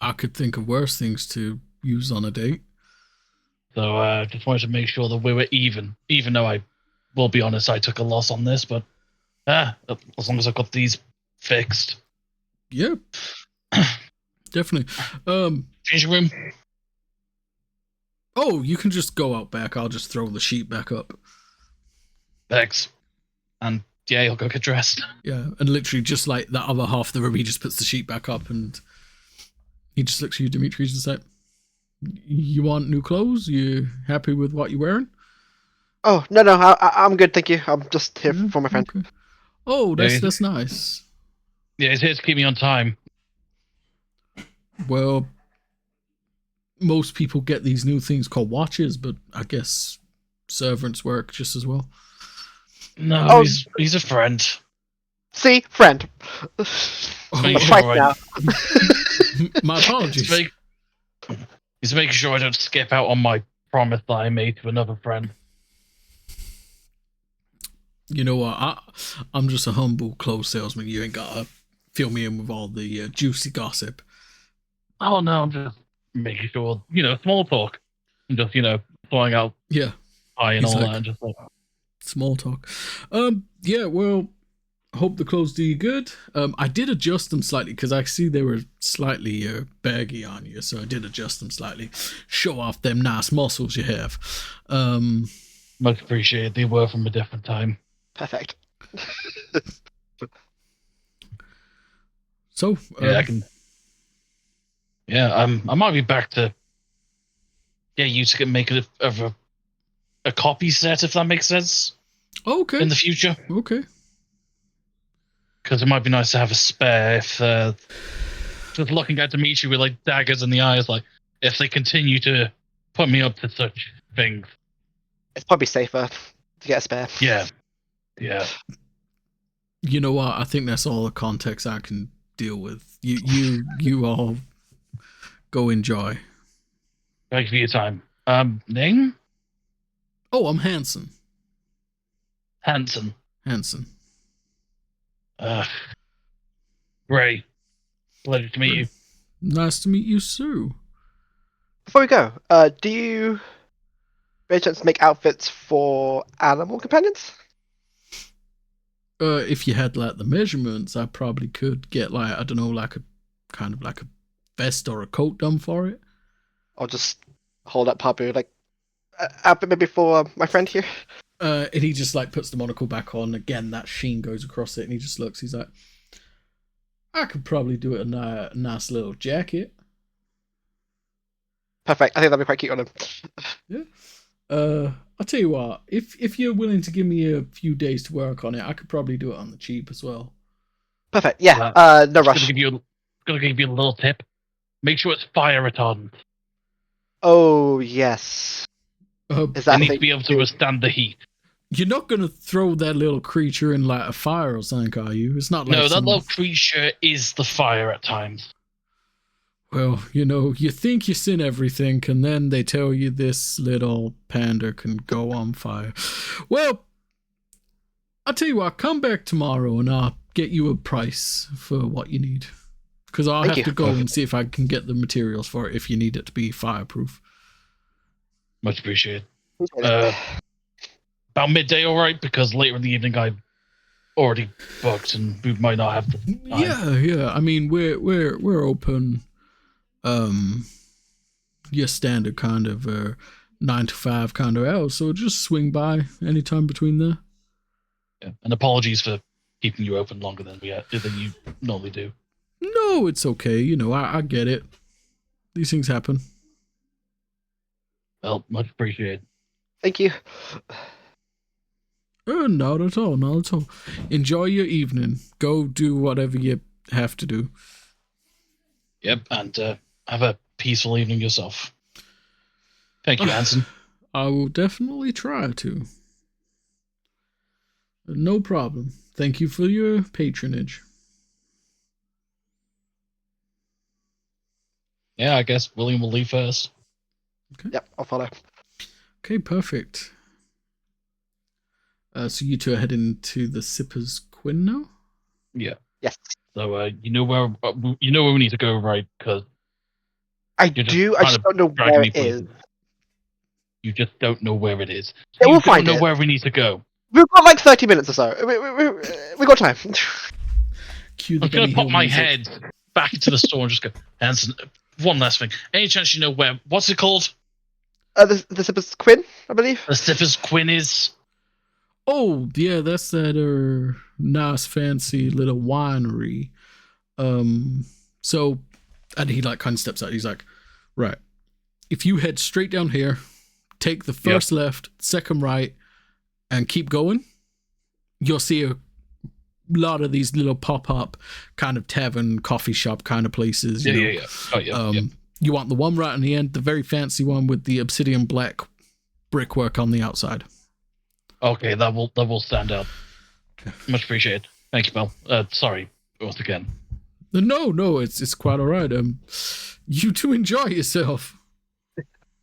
I could think of worse things to use on a date. So just wanted to make sure that we were even though I will be honest, I took a loss on this, but as long as I've got these fixed. Yeah. Definitely. Changing room? Oh, you can just go out back. I'll just throw the sheet back up. Thanks. And yeah, I'll go get dressed. Yeah, and literally just like that other half of the room, he just puts the sheet back up and he just looks at you, Dimitri, and says, "You want new clothes? You happy with what you're wearing?" Oh, no, I'm good, thank you. I'm just here for my friend. Okay. Oh, that's nice. Yeah, he's here to keep me on time. Well, most people get these new things called watches, but I guess servants work just as well. No, he's a friend. See? Friend. Make I'm sure right now. My apologies. He's making sure I don't skip out on my promise that I made to another friend. You know what? I'm just a humble clothes salesman. You ain't gotta fill me in with all the juicy gossip. Oh no, I'm just making sure, small talk. I'm just, throwing out hi and He's all like, that. And just like, small talk. Yeah, well, hope the clothes do you good. I did adjust them slightly because I see they were slightly baggy on you, so I did adjust them slightly. Show off them nice muscles you have. Much appreciated. They were from a different time. Perfect. So Yeah, I can. Yeah, I might be back to. Yeah, you to make it a copy set, if that makes sense. Okay. In the future. Okay. Because it might be nice to have a spare if just looking at Dimitri with like daggers in the eyes, like if they continue to put me up to such things. It's probably safer to get a spare. Yeah. You know what? I think that's all the context I can deal with. You all go enjoy. Thank you for your time. Name? Oh, I'm Hanson. Hanson. Hanson. Ray. Pleasure to meet you. Nice to meet you, Sue. Before we go, do you by any chance make outfits for animal companions? If you had like the measurements, I probably could get like, I don't know, like a kind of like a vest or a coat done for it. I'll just hold up Pabu like outfit maybe for my friend here. And he just like puts the monocle back on. Again, that sheen goes across it, and he just looks. He's like, I could probably do it a nice little jacket. Perfect. I think that'd be quite cute on him. Yeah. I'll tell you what. If you're willing to give me a few days to work on it, I could probably do it on the cheap as well. Perfect. Yeah. No rush. Gonna give you a little tip. Make sure it's fire retardant. Oh yes. Is that It needs thing- to be able to withstand the heat. You're not gonna throw that little creature in like a fire or something, are you? It's not like No, that little creature is the fire at times. Well, you think you've seen everything, and then they tell you this little panda can go on fire. Well, I'll tell you what, come back tomorrow and I'll get you a price for what you need. Because I'll Thank have you. to go and see if I can get the materials for it if you need it to be fireproof. Much appreciated. About midday, all right? Because later in the evening I already booked and we might not have the time. Yeah. I mean, we're open. Your standard kind of 9 to 5 kind of hours, so just swing by anytime between there. Yeah. And apologies for keeping you open longer than you normally do. No, it's okay. I get it. These things happen. Well, much appreciated. Thank you. Not at all. Not at all. Enjoy your evening. Go do whatever you have to do. Yep, and have a peaceful evening yourself. Thank you, Hanson. I will definitely try to. No problem. Thank you for your patronage. Yeah, I guess William will leave first. Okay. Yep, I'll follow. Okay, perfect. So you two are heading to the Sippers Quinn now? Yeah. Yes. So you know where we need to go, right? Because I You're just do. I kind just of don't know dragging where me it is. places. You just don't know where it is. Yeah, You we'll don't find know it. where we need to go. We've got like 30 minutes or so. We got time. Cue the I'm gonna Benny pop Hill my music. head back into the store and just go, Hanson, one last thing. Any chance you know what's it called? The Sippers Quinn, I believe. The Stiffers Quinn is? Oh, yeah, that's that nice fancy little winery. So and he like kind of steps out. He's like, right, if you head straight down here, take the first left, second right, and keep going, you'll see a lot of these little pop-up kind of tavern, coffee shop kind of places. Yeah. Oh, yeah. You want the one right on the end, the very fancy one with the obsidian black brickwork on the outside. Okay, that will stand out. Much appreciated. Thank you, Mel. Sorry, once again. No, it's quite all right. You two enjoy yourself.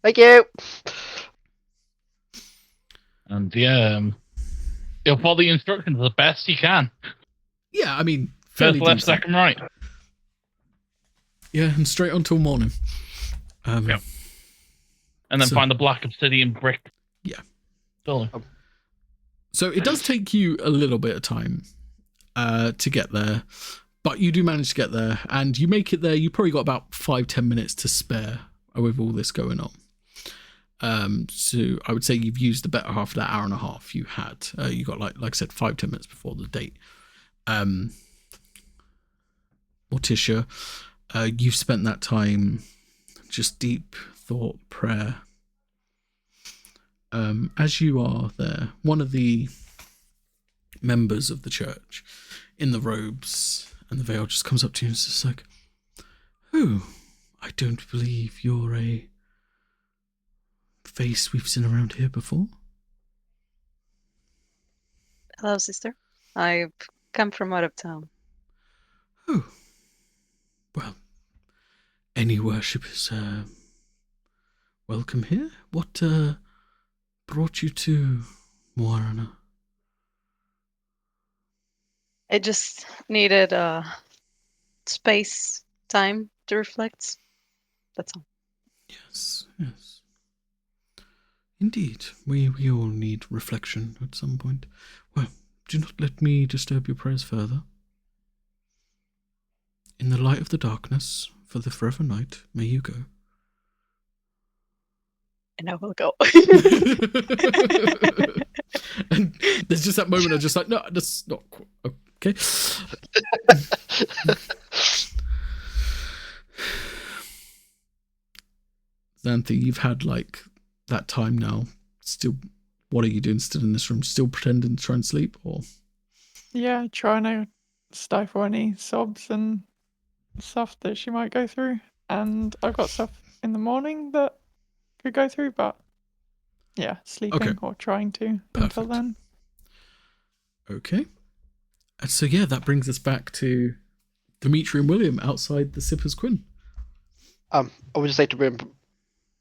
Thank you. And yeah, he'll follow the instructions the best he can. Yeah, I mean, fairly First left, decent. second right. Yeah, and straight on till morning. Yep. And then So- find the black obsidian brick. Yeah. Building. So it does take you a little bit of time to get there, but you do manage to get there, and you make it there. You probably got about 5-10 minutes to spare with all this going on. So I would say you've used the better half of that hour and a half you had. You got like I said, 5-10 minutes before the date. Morticia, you've spent that time just deep thought, prayer. As you are there, one of the members of the church in the robes and the veil just comes up to you and is just like, "Oh, I don't believe you're a face we've seen around here before." Hello, sister. I've come from out of town. "Oh, Well, any worship is welcome here. What brought you to Moarana? I just needed space, time to reflect. That's all. Yes, yes. Indeed, we all need reflection at some point. Well, do not let me disturb your prayers further. In the light of the darkness, for the forever night, may you go. And I will go. And there's just that moment of just like, no, that's not okay. Xanthe, you've had like that time now. Still, what are you doing still in this room? Still pretending to try and sleep, or? Yeah, trying to stifle any sobs and stuff that she might go through. And I've got stuff in the morning that could go through, but yeah, sleeping or trying to until Perfect. then. Okay. And so yeah, that brings us back to Dimitri and William outside the Sippers Quinn. I would just say to Rim,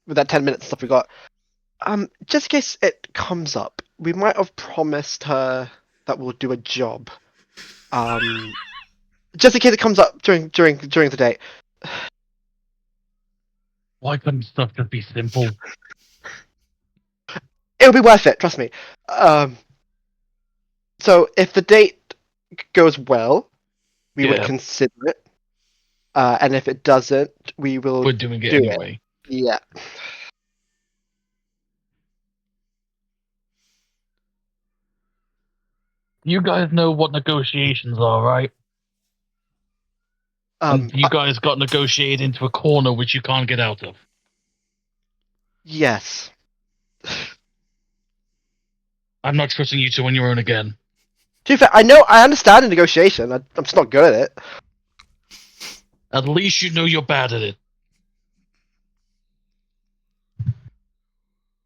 with that 10 minutes stuff we got, just in case it comes up, we might have promised her that we'll do a job. Just in case it comes up during the day. Why couldn't stuff just be simple? It'll be worth it, trust me. So if the date goes well, we would Yeah. consider it. And if it doesn't, we will We're doing it do anyway. it. Yeah. You guys know what negotiations are, right? And you guys got negotiated into a corner which you can't get out of. Yes. I'm not trusting you two on your own again. To be fair, I understand the negotiation. I'm just not good at it. At least you know you're bad at it.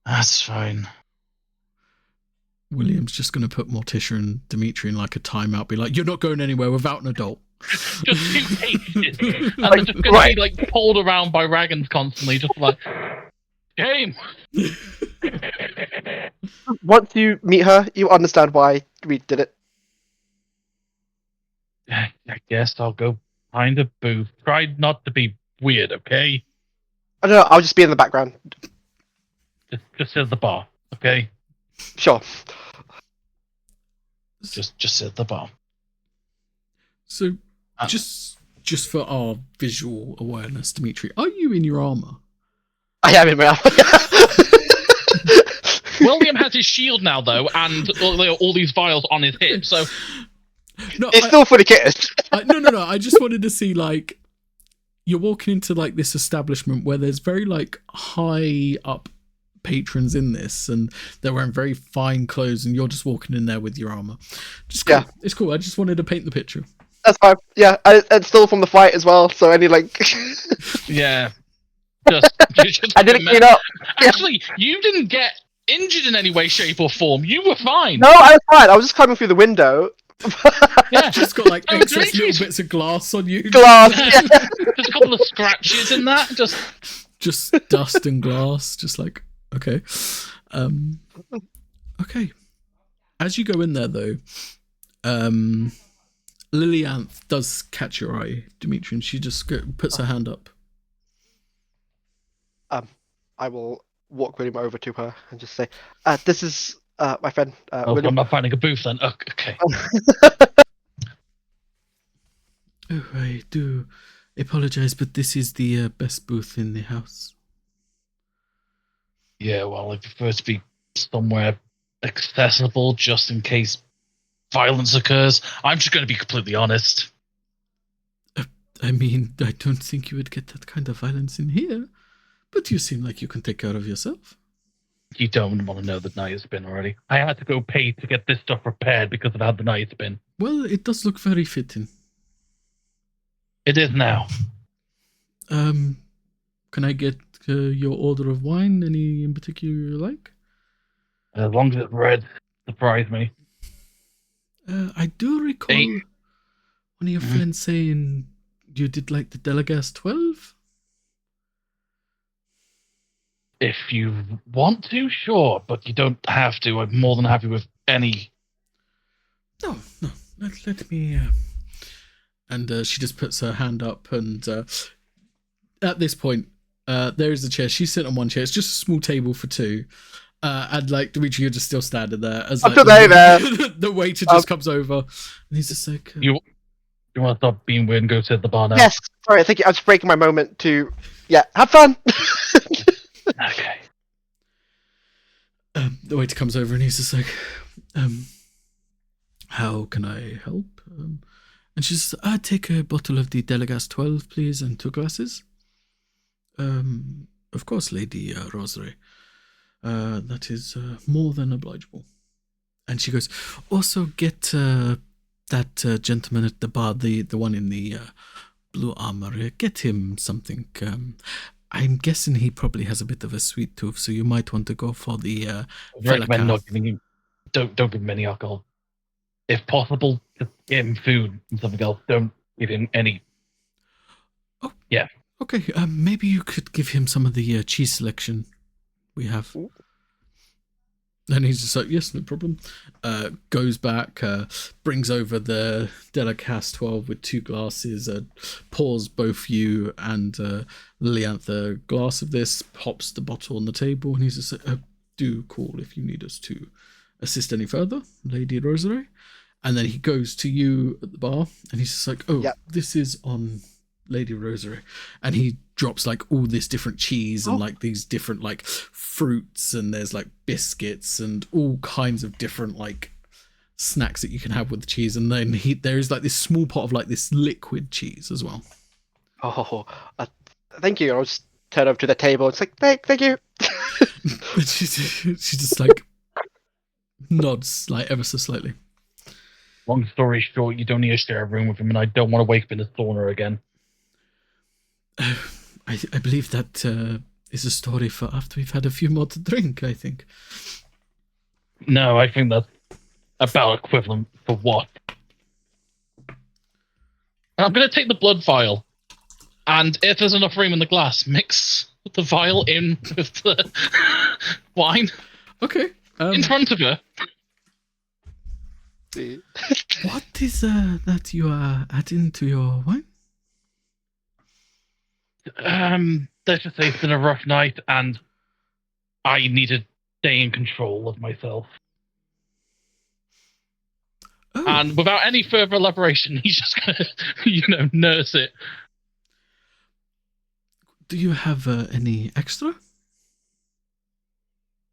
That's fine. William's just going to put Morticia and Dimitri in like a timeout, be like, you're not going anywhere without an adult. Just two pages. And they're just going to be like pulled around by Ragans constantly, just like, game. Once you meet her, you understand why we did it. I guess I'll go behind a booth. Try not to be weird, okay? I don't know, I'll just be in the background. Just sit at the bar, okay? Sure. Just sit at the bar. So, just for our visual awareness, Dimitri, are you in your armor? I am in my armor. William has his shield now, though, and all these vials on his hip, so... No, it's still fully kitted. No. I just wanted to see, like, you're walking into, like, this establishment where there's very, like, high up patrons in this, and they're wearing very fine clothes, and you're just walking in there with your armor. Just cool. Yeah. It's cool. I just wanted to paint the picture. That's fine. Yeah, it's still from the fight as well, so any, like... Yeah. I didn't clean up. Actually, you didn't get injured in any way, shape, or form. You were fine. No, I was fine. I was just climbing through the window. Yeah, just got like extra little bits of glass on you. Glass, yeah. Just a couple of scratches in that. Just dust and glass. Just like, okay. Okay. As you go in there, though, Lilianth does catch your eye, Dimitri, and she just puts her hand up. I will walk William over to her and just say, this is my friend, William. I'm not finding a booth then. Oh, okay. Oh, I do apologize, but this is the best booth in the house. Yeah, well, I prefer to be somewhere accessible just in case violence occurs. I'm just going to be completely honest. I mean, I don't think you would get that kind of violence in here, but you seem like you can take care of yourself. You don't want to know the night it's been already. I had to go pay to get this stuff repaired because of how the night it's been. Well, it does look very fitting. It is now. Can I get your order of wine? Any in particular you like? As long as it's red, surprise me. I do recall one of your friends saying You did like the Daggaxarth 12? If you want to, sure, but you don't have to. I'm more than happy with any. No. Let me. And she just puts her hand up, and at this point, there is a chair. She's sitting on one chair. It's just a small table for two. And like Dimitri, you're just still standing there as like the waiter just comes over, and he's just like, You want to stop being weird and go sit at the bar now? Yes. Sorry, thank you. I was breaking my moment to. Yeah, have fun. Okay. The waiter comes over and he's just like, how can I help? And she's, take a bottle of the Daggaxarth 12, please, and 2 glasses. Of course, Lady Rosary. That is more than obligable. And she goes, also get that gentleman at the bar, the one in the blue armor, get him something. I'm guessing he probably has a bit of a sweet tooth, so you might want to go for the I recommend not Felakath. giving him. Don't give him any alcohol. If possible, just give him food and something else. Don't give him any. Oh, yeah. Okay, maybe you could give him some of the cheese selection we have. Ooh. And he's just like, yes, no problem. Goes back, brings over the Daggaxarth 12 with 2 glasses, pours both you and Lilianth a glass of this, pops the bottle on the table, and he's just like, do call if you need us to assist any further, Lady Rosary. And then he goes to you at the bar, and he's just like, This is on Lady Rosary. And he drops like all this different cheese and like these different like fruits, and there's like biscuits and all kinds of different like snacks that you can have with the cheese. And then there is like this small pot of like this liquid cheese as well. Oh, thank you. I'll just turn over to the table. It's like, thank you. she just like nods like ever so slightly. Long story short, you don't need to share a room with him, and I don't want to wake up in the sauna again. I believe that is a story for after we've had a few more to drink, I think. No, I think that's about equivalent for what? I'm going to take the blood vial, and if there's enough room in the glass, mix the vial in with the wine. Okay. In front of her. What is that you are adding to your wine? Let's just say it's been a rough night, and I need to stay in control of myself. Oh. And without any further elaboration, he's just gonna, nurse it. Do you have any extra?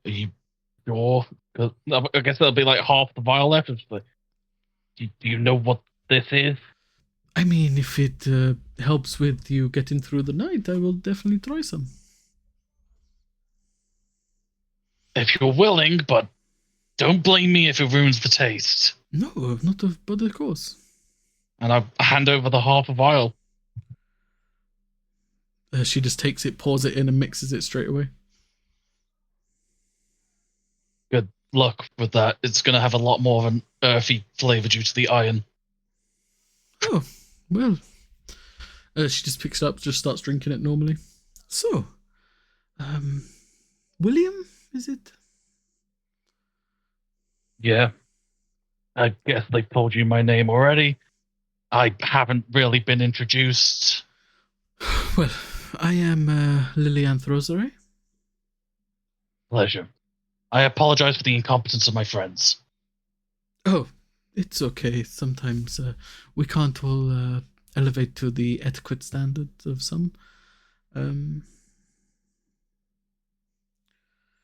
Are you sure? 'Cause I guess there'll be like half the vial left. It's like, do you know what this is? I mean, if it helps with you getting through the night, I will definitely try some. If you're willing, but don't blame me if it ruins the taste. No, not of, but of course. And I hand over the half a vial. She just takes it, pours it in, and mixes it straight away. Good luck with that. It's going to have a lot more of an earthy flavor due to the iron. Oh, well. She just picks it up, just starts drinking it normally. So, William, is it? Yeah. I guess they told you my name already. I haven't really been introduced. Well, I am Lilianth Rosary. Pleasure. I apologize for the incompetence of my friends. Oh, it's okay. Sometimes we can't all elevate to the etiquette standards of some.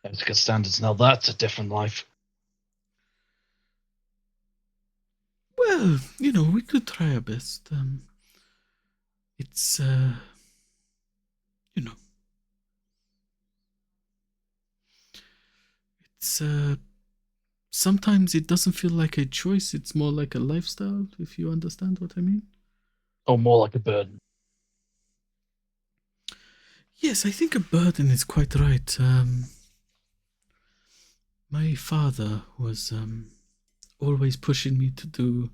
Etiquette standards, now that's a different life. Well, we could try our best. It's, it's, sometimes it doesn't feel like a choice. It's more like a lifestyle, if you understand what I mean. Or more like a burden. Yes, I think a burden is quite right. My father was always pushing me to do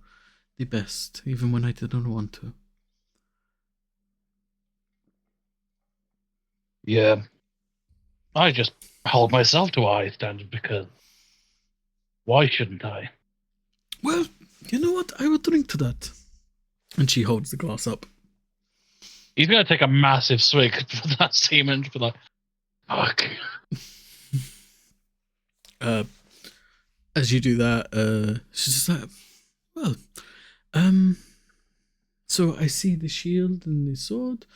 the best, even when I didn't want to. Yeah. I just hold myself to a high standard because why shouldn't I? Well, you know what? I would drink to that. And she holds the glass up. He's gonna take a massive swig for that semen and be like, fuck. As you do that, she's just like, well, so I see the shield and the sword.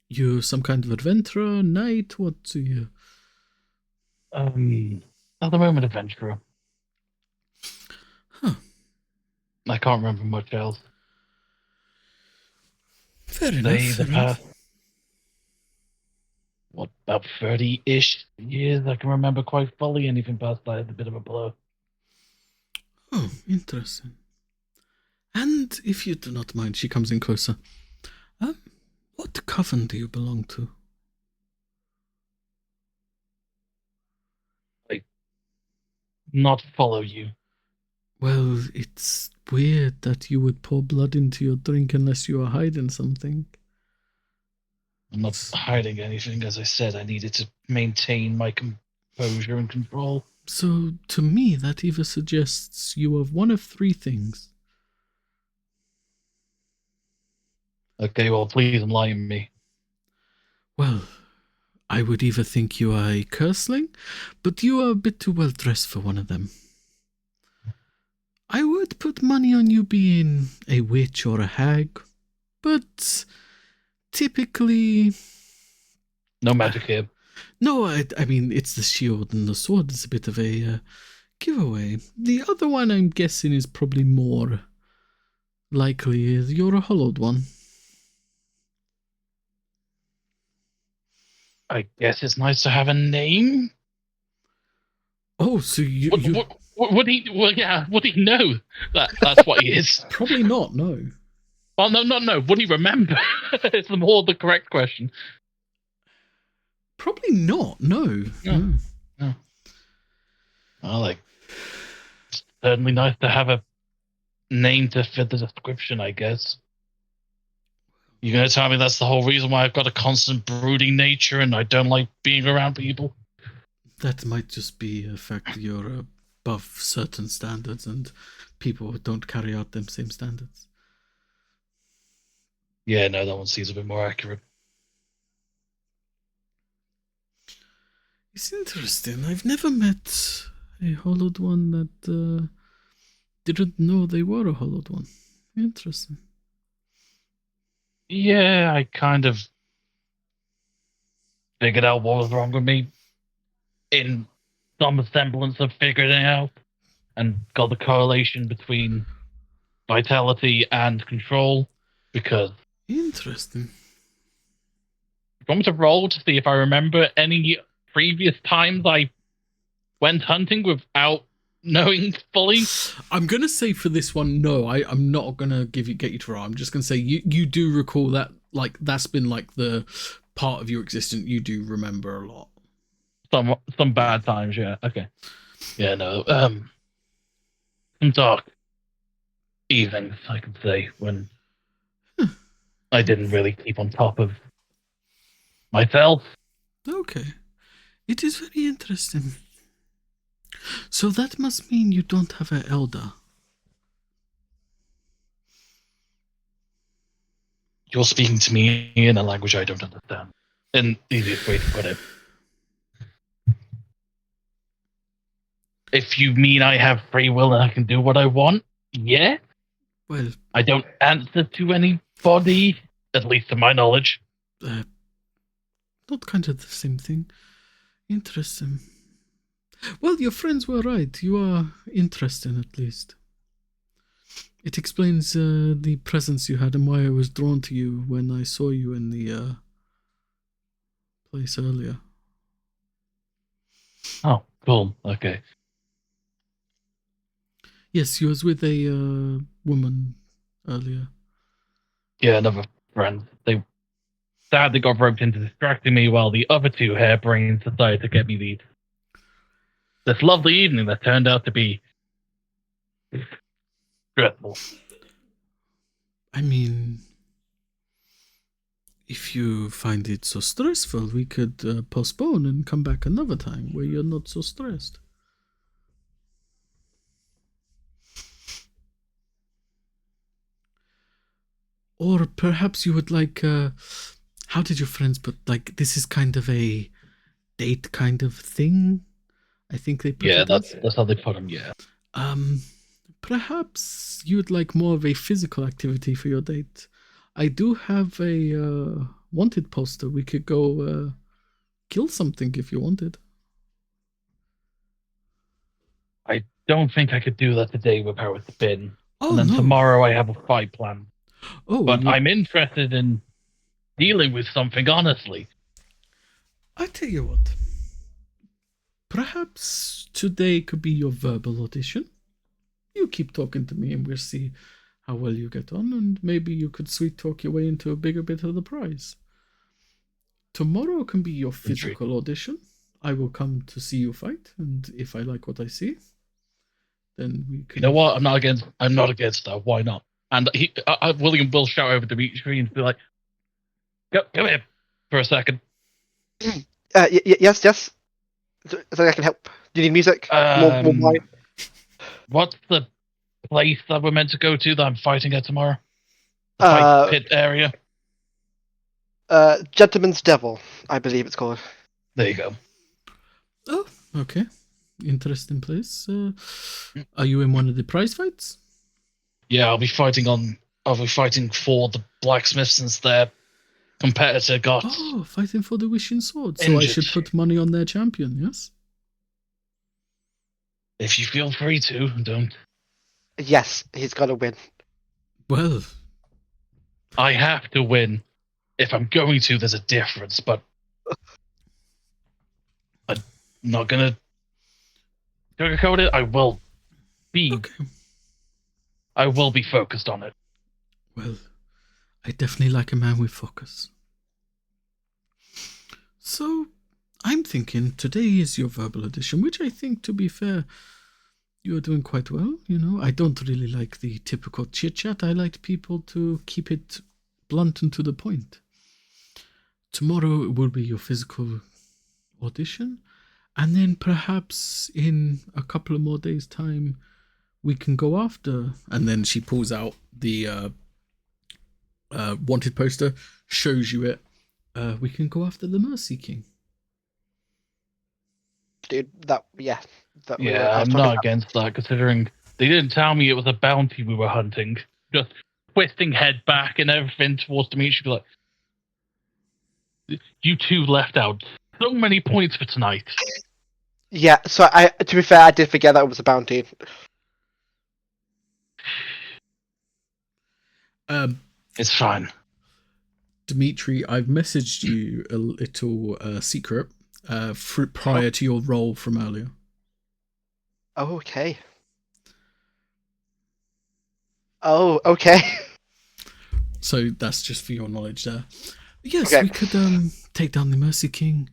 You're some kind of adventurer, knight, what do you? At the moment, adventurer. Huh. I can't remember much else. Fair enough. Say the past, what, about 30-ish years I can remember quite fully. Anything past that is a bit of a blur. Oh, interesting. And if you do not mind, she comes in closer. What coven do you belong to? Not follow you. Well, it's weird that you would pour blood into your drink unless you are hiding something. I'm not hiding anything. As I said, I needed to maintain my composure and control. So, to me, that either suggests you are one of three things. Okay, well, please enlighten me. Well, I would either think you are a curseling, but you are a bit too well dressed for one of them. I would put money on you being a witch or a hag, but typically... No magic here. No, I mean, it's the shield and the sword is a bit of a giveaway. The other one, I'm guessing, is probably more likely you're a hollowed one. I guess it's nice to have a name. Oh, so you... Would he? Well, yeah. Would he know that that's what he is? Probably not, no. Well, no. Would he remember? It's the more the correct question. Probably not, no. No. Well, like, it's certainly nice to have a name to fit the description, I guess. You're gonna tell me that's the whole reason why I've got a constant brooding nature and I don't like being around people? That might just be a fact you're above certain standards and people don't carry out them same standards. Yeah, no, that one seems a bit more accurate. It's interesting. I've never met a hollowed one that didn't know they were a hollowed one. Interesting. Yeah, I kind of figured out what was wrong with me in some semblance of figuring it out and got the correlation between vitality and control because Interesting. you want me to roll to see if I remember any previous times I went hunting without knowing fully? I'm gonna say for this one, no. I'm not gonna get you to roll. I'm just gonna say you do recall that, like, that's been like the part of your existence you do remember a lot. Some bad times, yeah. Okay. Yeah, no. Some dark evenings, I could say, when I didn't really keep on top of myself. Okay. It is very interesting. So that must mean you don't have an elder. You're speaking to me in a language I don't understand. And the easiest way to put it. If you mean I have free will and I can do what I want, yeah. Well, I don't answer to anybody, at least to my knowledge. not kind of the same thing. Interesting. Well, your friends were right. You are interesting, at least. It explains the presence you had and why I was drawn to you when I saw you in the place earlier. Oh, cool. Okay. Yes, you was with a woman earlier. Yeah, another friend. They sadly got roped into distracting me while the other two harebrains decided to get me this lovely evening that turned out to be dreadful. I mean, If you find it so stressful, we could postpone and come back another time where you're not so stressed. Or perhaps you would like, how did your friends put, like, this is kind of a date kind of thing? I think they put Yeah, it as. that's how they put them. Yeah. Perhaps you'd like more of a physical activity for your date. I do have a wanted poster. We could go kill something if you wanted. I don't think I could do that today with Power with the Bin. Oh, And then no. tomorrow I have a fight plan. Oh, But you... I'm interested in dealing with something, honestly. I tell you what. Perhaps today could be your verbal audition. You keep talking to me and we'll see how well you get on, and maybe you could sweet talk your way into a bigger bit of the prize. Tomorrow can be your physical audition. I will come to see you fight, and if I like what I see, then we can. You know what? I'm not against that. Why not? And William will shout over Dimitri and be like, "Come here for a second." Yes. Is there something I can help? Do you need music? More wine? What's the place that we're meant to go to that I'm fighting at tomorrow? The fight pit area. Gentleman's Devil, I believe it's called. There you go. Oh, okay. Interesting place. Are you in one of the prize fights? Yeah, I'll be fighting for the blacksmith since their competitor got. Oh, fighting for the wishing sword. So injured. I should put money on their champion, yes? If you feel free to, don't. Yes, he's got to win. Well, I have to win. If I'm going to, there's a difference, but I'm not gonna sugarcoat it. I will be focused on it. Well, I definitely like a man with focus. So, I'm thinking today is your verbal edition, which I think, to be fair, you're doing quite well. You know, I don't really like the typical chit-chat. I like people to keep it blunt and to the point. Tomorrow will be your physical audition, and then perhaps in a couple of more days' time, we can go after. And then she pulls out the wanted poster, shows you it. We can go after the Mercy King. Dude, Yeah, I'm not against that, considering they didn't tell me it was a bounty we were hunting. Just twisting head back and everything towards Dimitri, like, you two left out so many points for tonight. Yeah, so to be fair, I did forget that it was a bounty. It's fine. Dimitri, I've messaged you a little secret prior to your role from earlier. Oh, okay. Oh, okay. So that's just for your knowledge there. Yes, Okay. we could take down the Mercy King.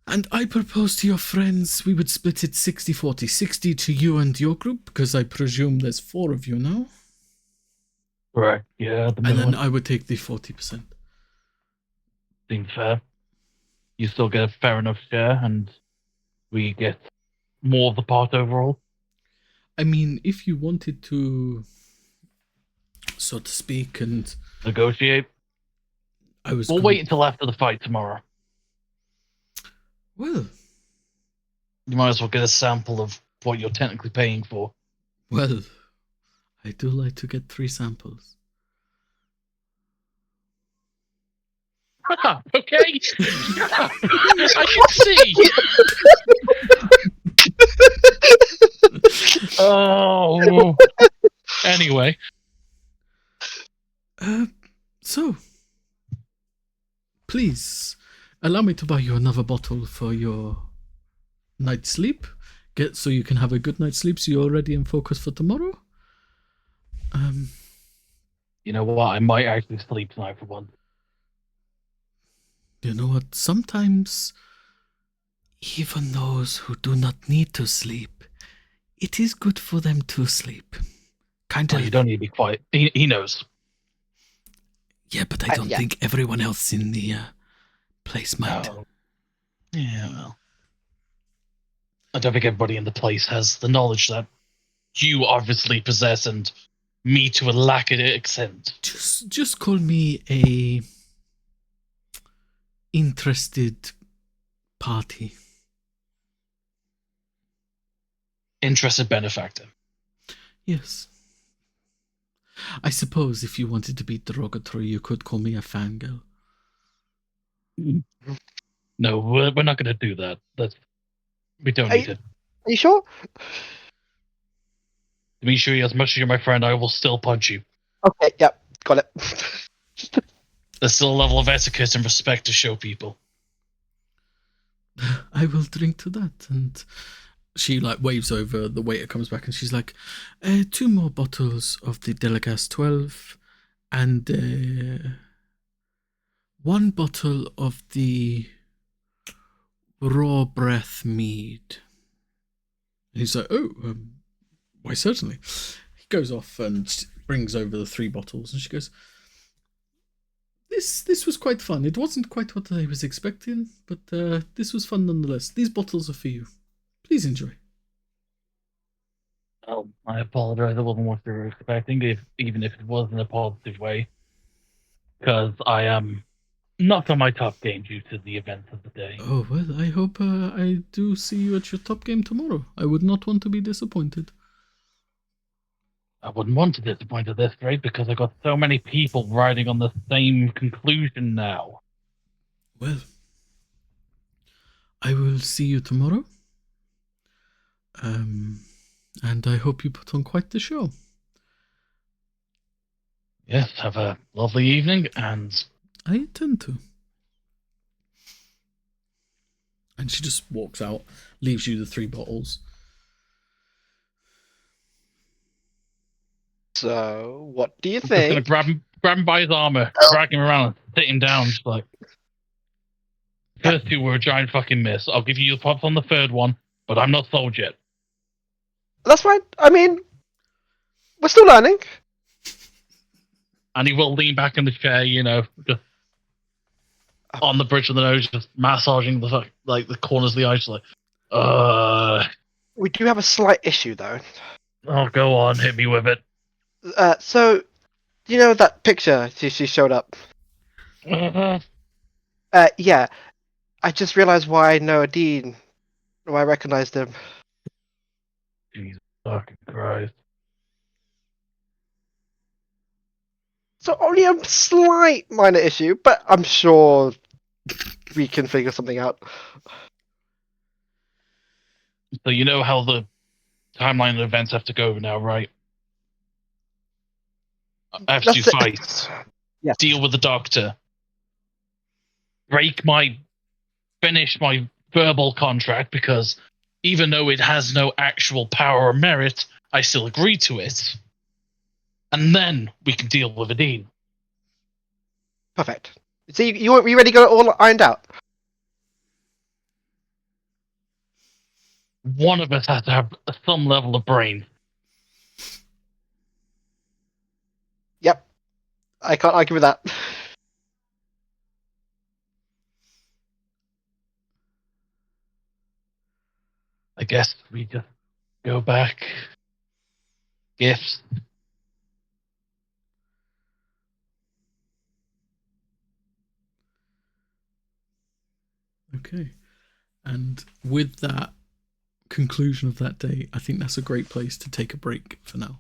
And I propose to your friends we would split it 60-40. 60 to you and your group, because I presume there's 4 of you now. Right, yeah. And then I would take the 40%. Seems fair. You still get a fair enough share, and we get more of the part overall. I mean, if you wanted to, so to speak, and negotiate, we'll wait until after the fight tomorrow. Well, you might as well get a sample of what you're technically paying for. Well, I do like to get 3 samples. Okay. I can see. Oh. Anyway. So, please allow me to buy you another bottle for your night's sleep. So you can have a good night's sleep, so you're ready and focused for tomorrow. You know what? I might actually sleep tonight for one. You know what? Sometimes, even those who do not need to sleep, it is good for them to sleep. You don't need to be quiet. He knows. Yeah, but I don't yeah. think everyone else in the place might. Oh. Yeah, well. I don't think everybody in the place has the knowledge that you obviously possess, and me to a lack of extent. Just call me a interested party. Interested benefactor. Yes. I suppose if you wanted to be derogatory, you could call me a fangirl. No, we're not going to do that. We don't Are need you, it. are you sure? Dimitri, as much as you're my friend, I will still punch you. Okay, yep, got it. There's still a level of etiquette and respect to show people. I will drink to that. And she waves over, the waiter comes back and she's like, 2 more bottles of the Daggaxarth 12 and 1 bottle of the raw breath mead. And he's like, oh, why certainly. He goes off and brings over the 3 bottles and she goes, This was quite fun. It wasn't quite what I was expecting, but this was fun nonetheless. These bottles are for you. Please enjoy. Well, I apologize. It wasn't what you were expecting, even if it was in a positive way. Because I am not on my top game due to the events of the day. Oh, well, I hope I do see you at your top game tomorrow. I would not want to be disappointed. I wouldn't want to disappoint at this rate because I got so many people riding on the same conclusion now. Well, I will see you tomorrow. And I hope you put on quite the show. Yes, have a lovely evening, and I intend to. And she just walks out, leaves you the 3 bottles. So, what do you I'm just gonna think? grab him by his armor, drag him around, and sit him down, just like. First 2 were a giant fucking miss. I'll give you the props on the 3rd one, but I'm not sold yet. That's fine. I mean, we're still learning. And he will lean back in the chair, just on the bridge of the nose, just massaging the corners of the eyes, just like, We do have a slight issue, though. oh, go on, hit me with it. So, you know that picture she showed up? Yeah. I just realized why I know Dean. Why I recognized him. Jesus fucking Christ. So only a slight minor issue, but I'm sure we can figure something out. So you know how the timeline of events have to go now, right? I have to do That's it. fights, Yes. deal with the doctor, finish my verbal contract, because even though it has no actual power or merit, I still agree to it. And then we can deal with Adine. Perfect. So you ready to get it all ironed out? One of us has to have some level of brain. Yep. I can't argue with that. I guess we just go back. Gifts. Okay. And with that conclusion of that day, I think that's a great place to take a break for now.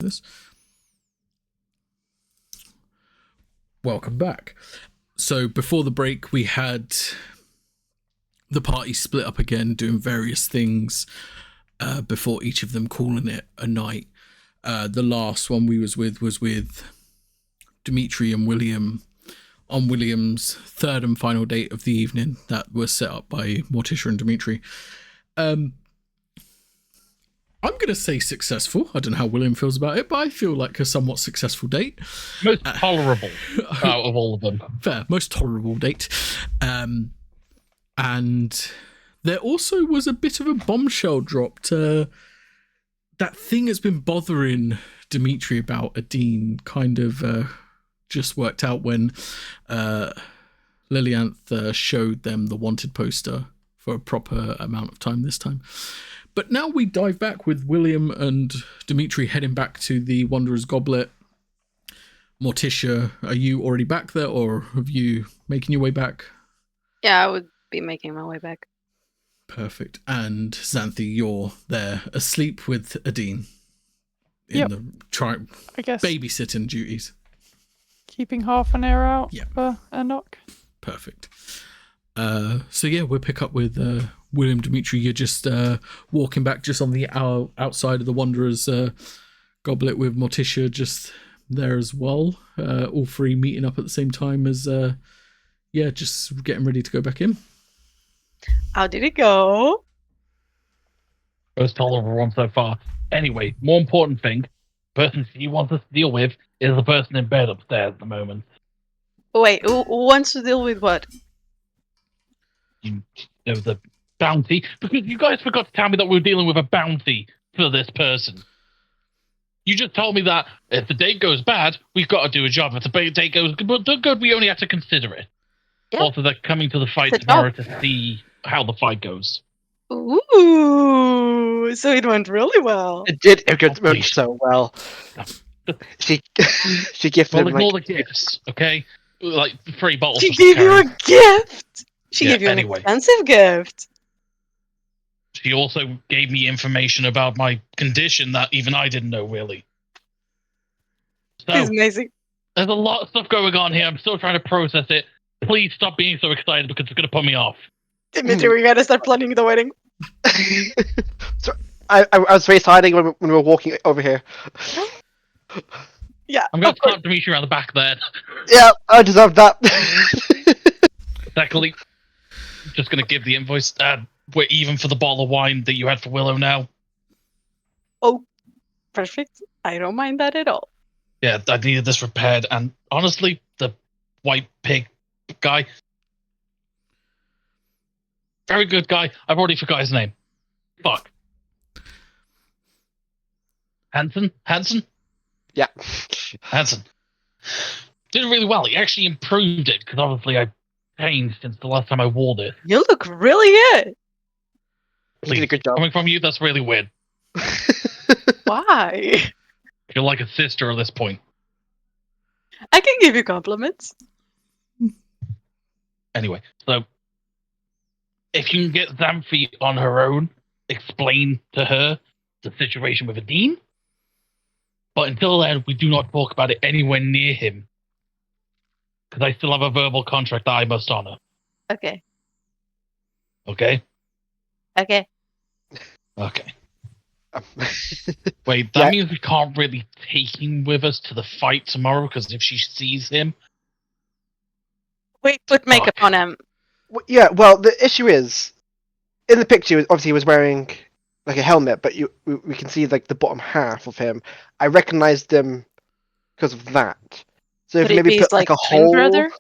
this. Welcome back. So before the break, we had the party split up again, doing various things before each of them calling it a night. The last one we was with Dimitri and William on William's third and final date of the evening that was set up by Morticia and Dimitri. I'm going to say successful. I don't know how William feels about it, but I feel like a somewhat successful date. Most tolerable out of all of them. Fair, most tolerable date. And there also was a bit of a bombshell dropped. That thing has been bothering Dimitri about Adine kind of just worked out when Lilianth showed them the wanted poster for a proper amount of time this time. But now we dive back with William and Dimitri heading back to the Wanderer's Goblet. Morticia, are you already back there, or have you making your way back? Yeah, I would be making my way back. Perfect. And Xanthi, you're there asleep with Adine in Yep. the I guess babysitting duties. keeping half an ear out Yep. for Enoch. Perfect. So yeah, we'll pick up with William. Dimitri, you're just walking back just on the outside of the Wanderer's Goblet with Morticia just there as well. All three meeting up at the same time as just getting ready to go back in. How did it go? Most tolerable one so far. Anyway, more important thing, person she wants us to deal with is the person in bed upstairs at the moment. Wait, who wants to deal with what? You know, the bounty. Because you guys forgot to tell me that we were dealing with a bounty for this person. You just told me that if the date goes bad, we've got to do a job. If the date goes good, we only have to consider it. Yeah. Also, they're coming to the fight It's a tomorrow job. to see how the fight goes. Ooh, so it went really well. It did. It Oh, went please. so well. She she gifted Well, him ignore like the gifts, okay? Like 3 bottles She of gave you a Karen. gift. She Yeah, gave you an anyway. expensive gift. She also gave me information about my condition that even I didn't know, really. So, It's amazing. there's a lot of stuff going on here. I'm still trying to process it. Please stop being so excited because it's going to put me off. Dimitri, we gotta start planning the wedding. so I was very excited when we were walking over here. Yeah. I'm going of to course. start Dimitri around the back there. Yeah, I deserve that. Secondly, just going to give the invoice. We're even for the bottle of wine that you had for Willow now. Oh, perfect. I don't mind that at all. Yeah, I needed this repaired. And honestly, the white pig guy, very good guy. I've already forgot his name. Fuck. Hansen? Yeah. Hansen. Did really well. He actually improved it because obviously I changed since the last time I wore this. You look really good. You did a good job. Coming from you, that's really weird. Why? You're like a sister at this point. I can give you compliments. Anyway, so if you can get Xanthi on her own, explain to her the situation with Adine. But until then, we do not talk about it anywhere near him. Because I still have a verbal contract that I must honor. Okay. Okay? Okay. Okay. Wait, that Yeah. means we can't really take him with us to the fight tomorrow, because if she sees him... Wait, put makeup Fuck. on him. Yeah, well, the issue is, in the picture, obviously he was wearing like a helmet, but we can see like the bottom half of him. I recognized him because of that. So if Could it maybe be put his, like a twin hole. brother?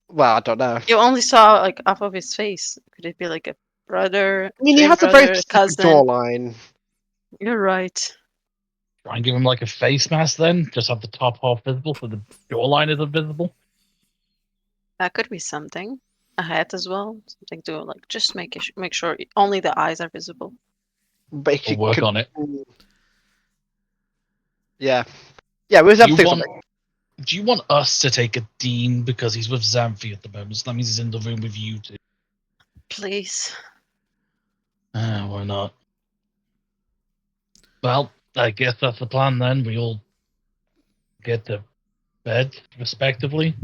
Well, I don't know. You only saw like half of his face. Could it be like a brother? I mean, he twin has a brother, very specific cousin? jawline. You're right. Try and give him like a face mask then. Just have the top half visible so the jawline isn't visible. That could be something. A hat as well. Something to like just make sure only the eyes are visible. But if We'll you work could, on it. yeah, we just have Do to you think want- something. Do you want us to take a Dean because he's with Xanthi at the moment? So that means he's in the room with you two. Please. Why not? Well, I guess that's the plan then. We all get to bed, respectively.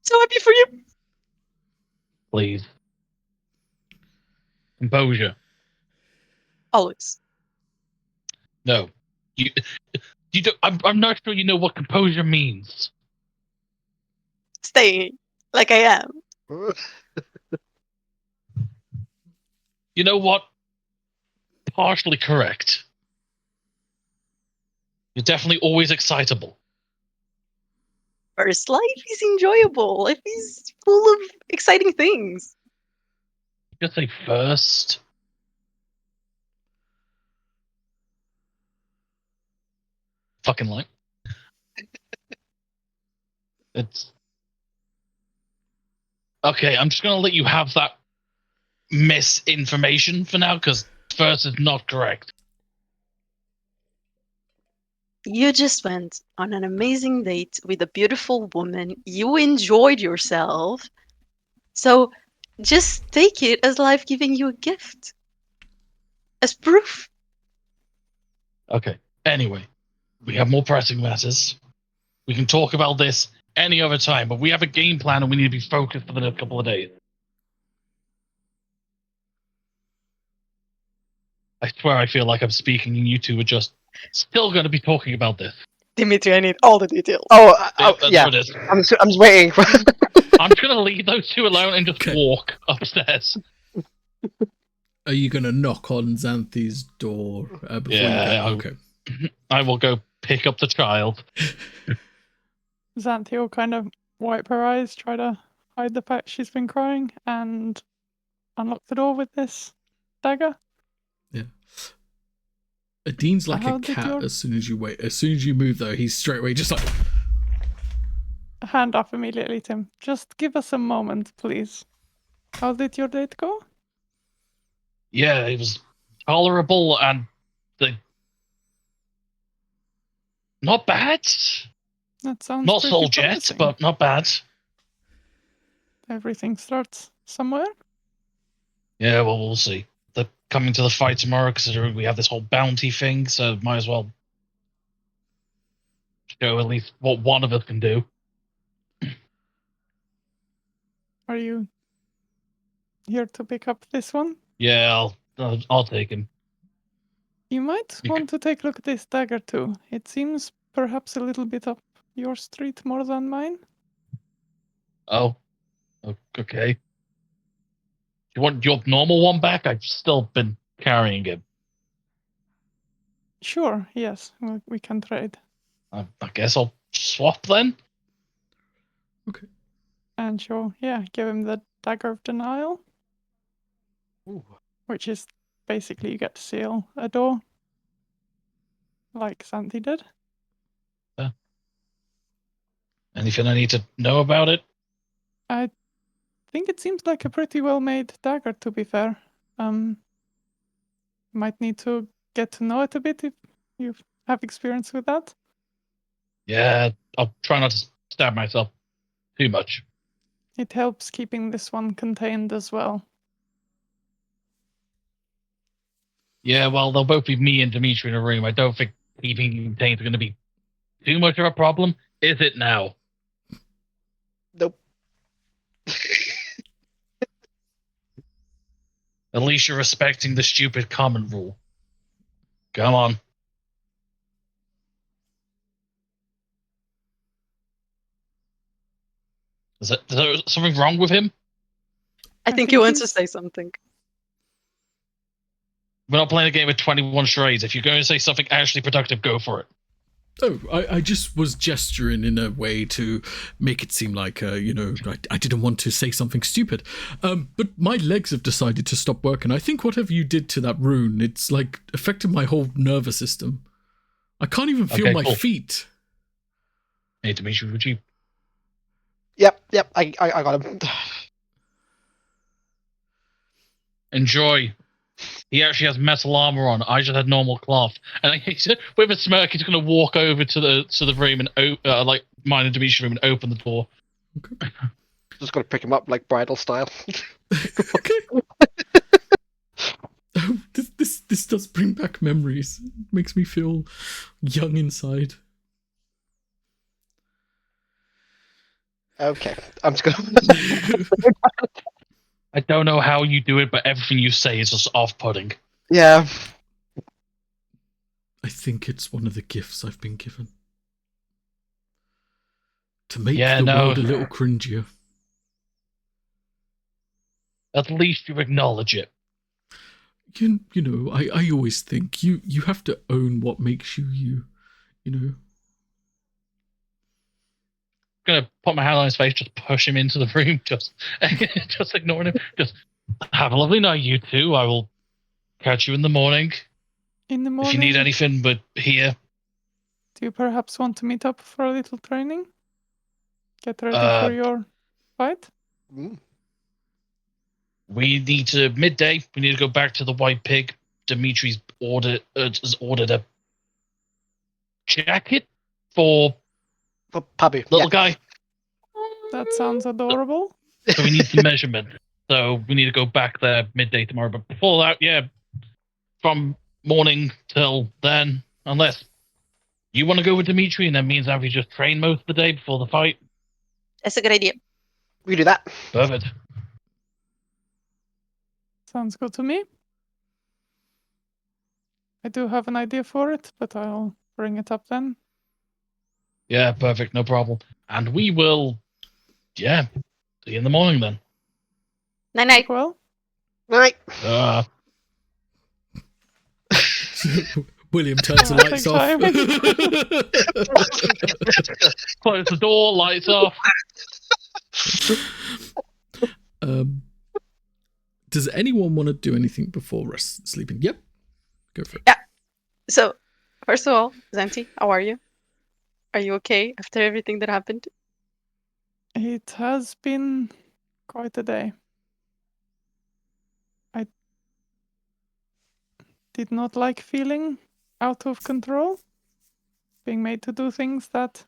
So happy for you. Please. Composure. Always. No. You don't, I'm not sure you know what composure means. Stay like I am. You know what? Partially correct. You're definitely always excitable. First, life is enjoyable. Life is full of exciting things. Just say first. Fucking like. It's okay. I'm just gonna let you have that misinformation for now, because first is not correct. You just went on an amazing date with a beautiful woman. You enjoyed yourself. So just take it as life giving you a gift. As proof. Okay. Anyway, we have more pressing matters. We can talk about this any other time, but we have a game plan and we need to be focused for the next couple of days. I swear I feel like I'm speaking and you two are just still going to be talking about this. Dimitri, I need all the details. That's Yeah. what it is. I'm just waiting for. I'm just going to leave those two alone and just Okay. walk upstairs. Are you going to knock on Xanthi's door before Yeah, you go? Okay. I will go pick up the child. Xanthi will kind of wipe her eyes, try to hide the fact she's been crying, and unlock the door with this dagger. Dean's like How a did cat. your- As soon as you wait, as soon as you move, though, he's straight away just like. Hand off immediately, Tim. Just give us a moment, please. How did your date go? Yeah, it was tolerable and not bad. That sounds Not pretty sold yet, promising. but not bad. Everything starts somewhere. Yeah, well, we'll see. They're coming to the fight tomorrow, considering we have this whole bounty thing, so might as well show at least what one of us can do. Are you here to pick up this one? Yeah, I'll take him. You might You want to take a look at this dagger too. It seems perhaps a little bit up your street more than mine. Oh, okay. You want your normal one back? I've still been carrying it. Sure, yes, we can trade. I guess I'll swap then. And sure, yeah, give him the dagger of denial, Ooh. which is basically you get to seal a door, like Xanthi did. Anything I need to know about it? I think it seems like a pretty well-made dagger, to be fair. Might need to get to know it a bit if you have experience with that. Yeah, I'll try not to stab myself too much. It helps keeping this one contained as well. Yeah, well, they'll both be me and Dimitri in a room. I don't think keeping contained is going to be too much of a problem. Is it now? Nope. At least you're respecting the stupid comment rule. Come on. Is there something wrong with him? I think he think wants to he's- say something. We're not playing a game of 21 charades. If you're going to say something actually productive, go for it. Oh, I just was gesturing in a way to make it seem like, I didn't want to say something stupid. But my legs have decided to stop working. I think whatever you did to that rune, it's like affected my whole nervous system. I can't even feel Okay, my cool. feet. Hey, Dimitri, would you? Yep, I got him. Enjoy. He actually has metal armor on. I just had normal cloth. And with a smirk, he's going to walk over to the room and like mine and Dimitri's room and open the door. Just gotta pick him up like bridal style. Okay. Oh, This does bring back memories. It makes me feel young inside. Okay, I'm just gonna. I don't know how you do it, but everything you say is just off-putting. Yeah. I think it's one of the gifts I've been given. To make Yeah, the no. world a little cringier. At least you acknowledge it. You know, I always think you have to own what makes you you. You know. Gonna put my hand on his face, just push him into the room, just ignoring him. Just have a lovely night, you two. I will catch you in the morning. In the If morning, you need anything, but here. do you perhaps want to meet up for a little training? Get ready for your fight? Mm. We need to midday. We need to go back to the White Pig. Dimitri's has ordered a jacket for For Pabu. little guy. That sounds adorable. So we need some measurement. So we need to go back there midday tomorrow. But before that, yeah, from morning till then, unless you want to go with Dimitri, and that means that we just train most of the day before the fight. That's a good idea. We do that. Perfect. Sounds good to me. I do have an idea for it, but I'll bring it up then. Yeah, perfect. No problem. And we will, yeah, see you in the morning then. Night night. Well, Right. William turns the lights off. Close the door, lights off. Does anyone want to do anything before sleeping? Yep. Go for it. Yeah. So, first of all, Zanti, how are you? Are you okay after everything that happened? it has been quite a day. I did not like feeling out of control, being made to do things that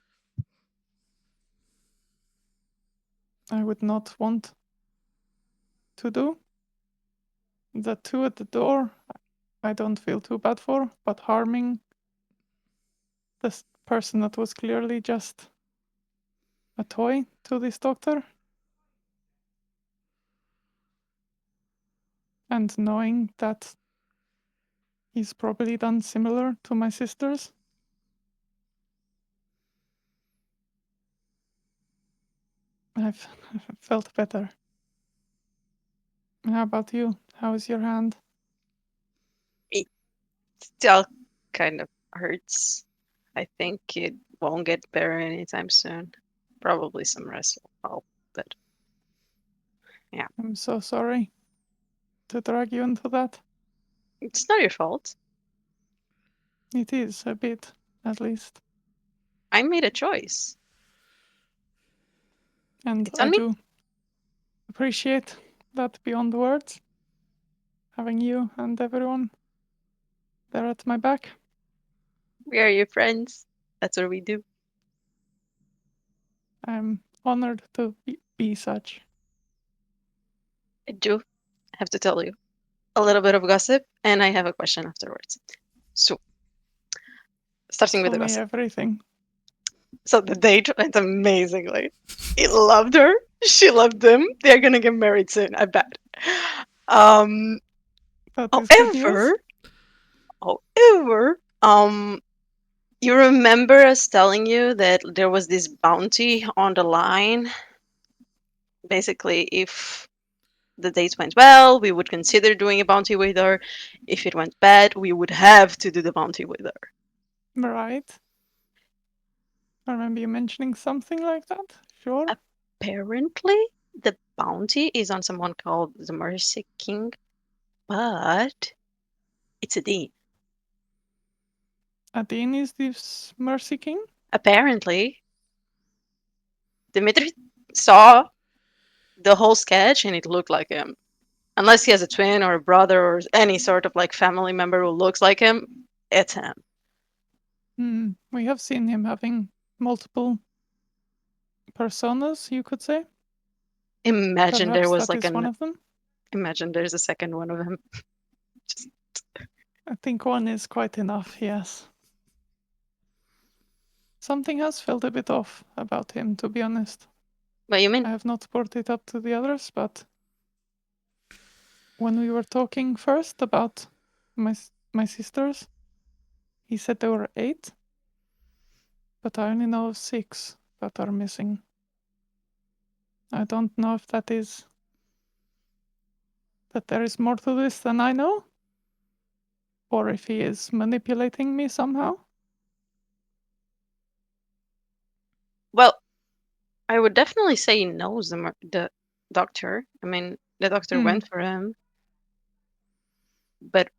I would not want to do. The two at the door, I don't feel too bad for, but harming this person that was clearly just a toy to this doctor. And knowing that he's probably done similar to my sisters. I've felt better. How about you? How is your hand? It still kind of hurts. I think it won't get better anytime soon. Probably some rest will help, but I'm so sorry to drag you into that. it's not your fault. It is a bit, at least. I made a choice. And It's I on me. do appreciate that beyond words. Having you and everyone there at my back. We are your friends. That's what we do. I'm honored to be such. I do have to tell you a little bit of gossip, and I have a question afterwards. So, starting with Tell the me gossip. everything. So the date went amazingly. He loved her. She loved him. They're gonna get married soon, I bet. That is good news. However, you remember us telling you that there was this bounty on the line? Basically, if the date went well, we would consider doing a bounty with her. If it went bad, we would have to do the bounty with her. Right. I remember you mentioning something like that. Sure. Apparently, the bounty is on someone called the Mercy King, but it's a dean. Adine is this Mercy King? Apparently, Dimitri saw the whole sketch and it looked like him. Unless he has a twin or a brother or any sort of like family member who looks like him, it's him. We have seen him having multiple personas, you could say. Imagine there Perhaps was that like is one of them. imagine there's a second one of him. Just I think one is quite enough, yes. Something has felt a bit off about him, to be honest. What do you mean? I have not brought it up to the others, but when we were talking first about my sisters, he said there were 8, but I only know of 6 that are missing. I don't know if that there is more to this than I know, or if he is manipulating me somehow. Well, I would definitely say he knows the doctor. I mean, the doctor went for him. But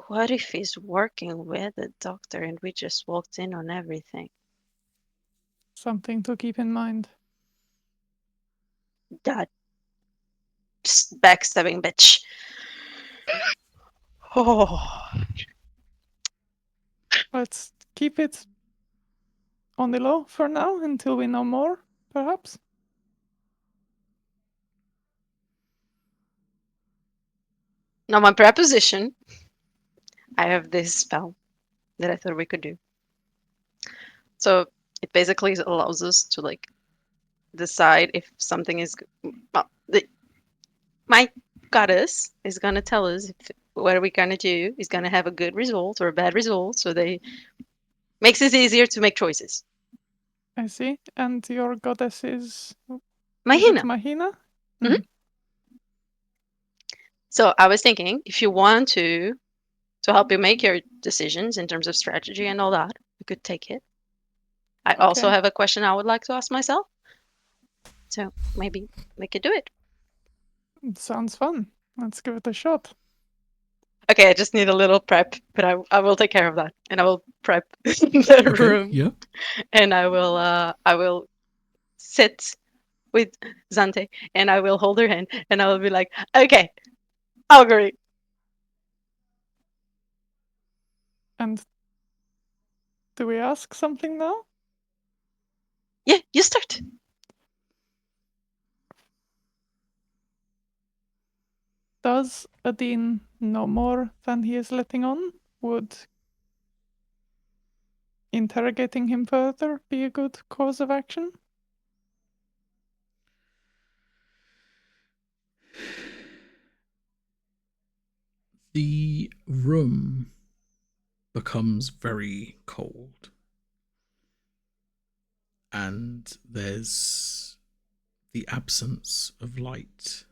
what if he's working with the doctor and we just walked in on everything? Something to keep in mind. That backstabbing bitch. Oh. Let's keep it on the low for now until we know more, perhaps. Now, my preposition, I have this spell that I thought we could do. So it basically allows us to like decide if something is. Well, my goddess is gonna tell us if what are we gonna do is gonna have a good result or a bad result. So they makes it easier to make choices. I see. And your goddess is Mahina. Mahina? Mhm. So I was thinking, if you want to help you make your decisions in terms of strategy and all that, you could take it. I also Okay. have a question I would like to ask myself. So maybe we could do it. Sounds fun. Let's give it a shot. Okay, I just need a little prep, but I will take care of that, and I will prep the Okay, room, yeah. and I will sit with Zante, and I will hold her hand, and I will be like, okay, I'll agree. And do we ask something now? Yeah, you start. Does Adine know more than he is letting on? Would interrogating him further be a good course of action? The room becomes very cold. And there's the absence of light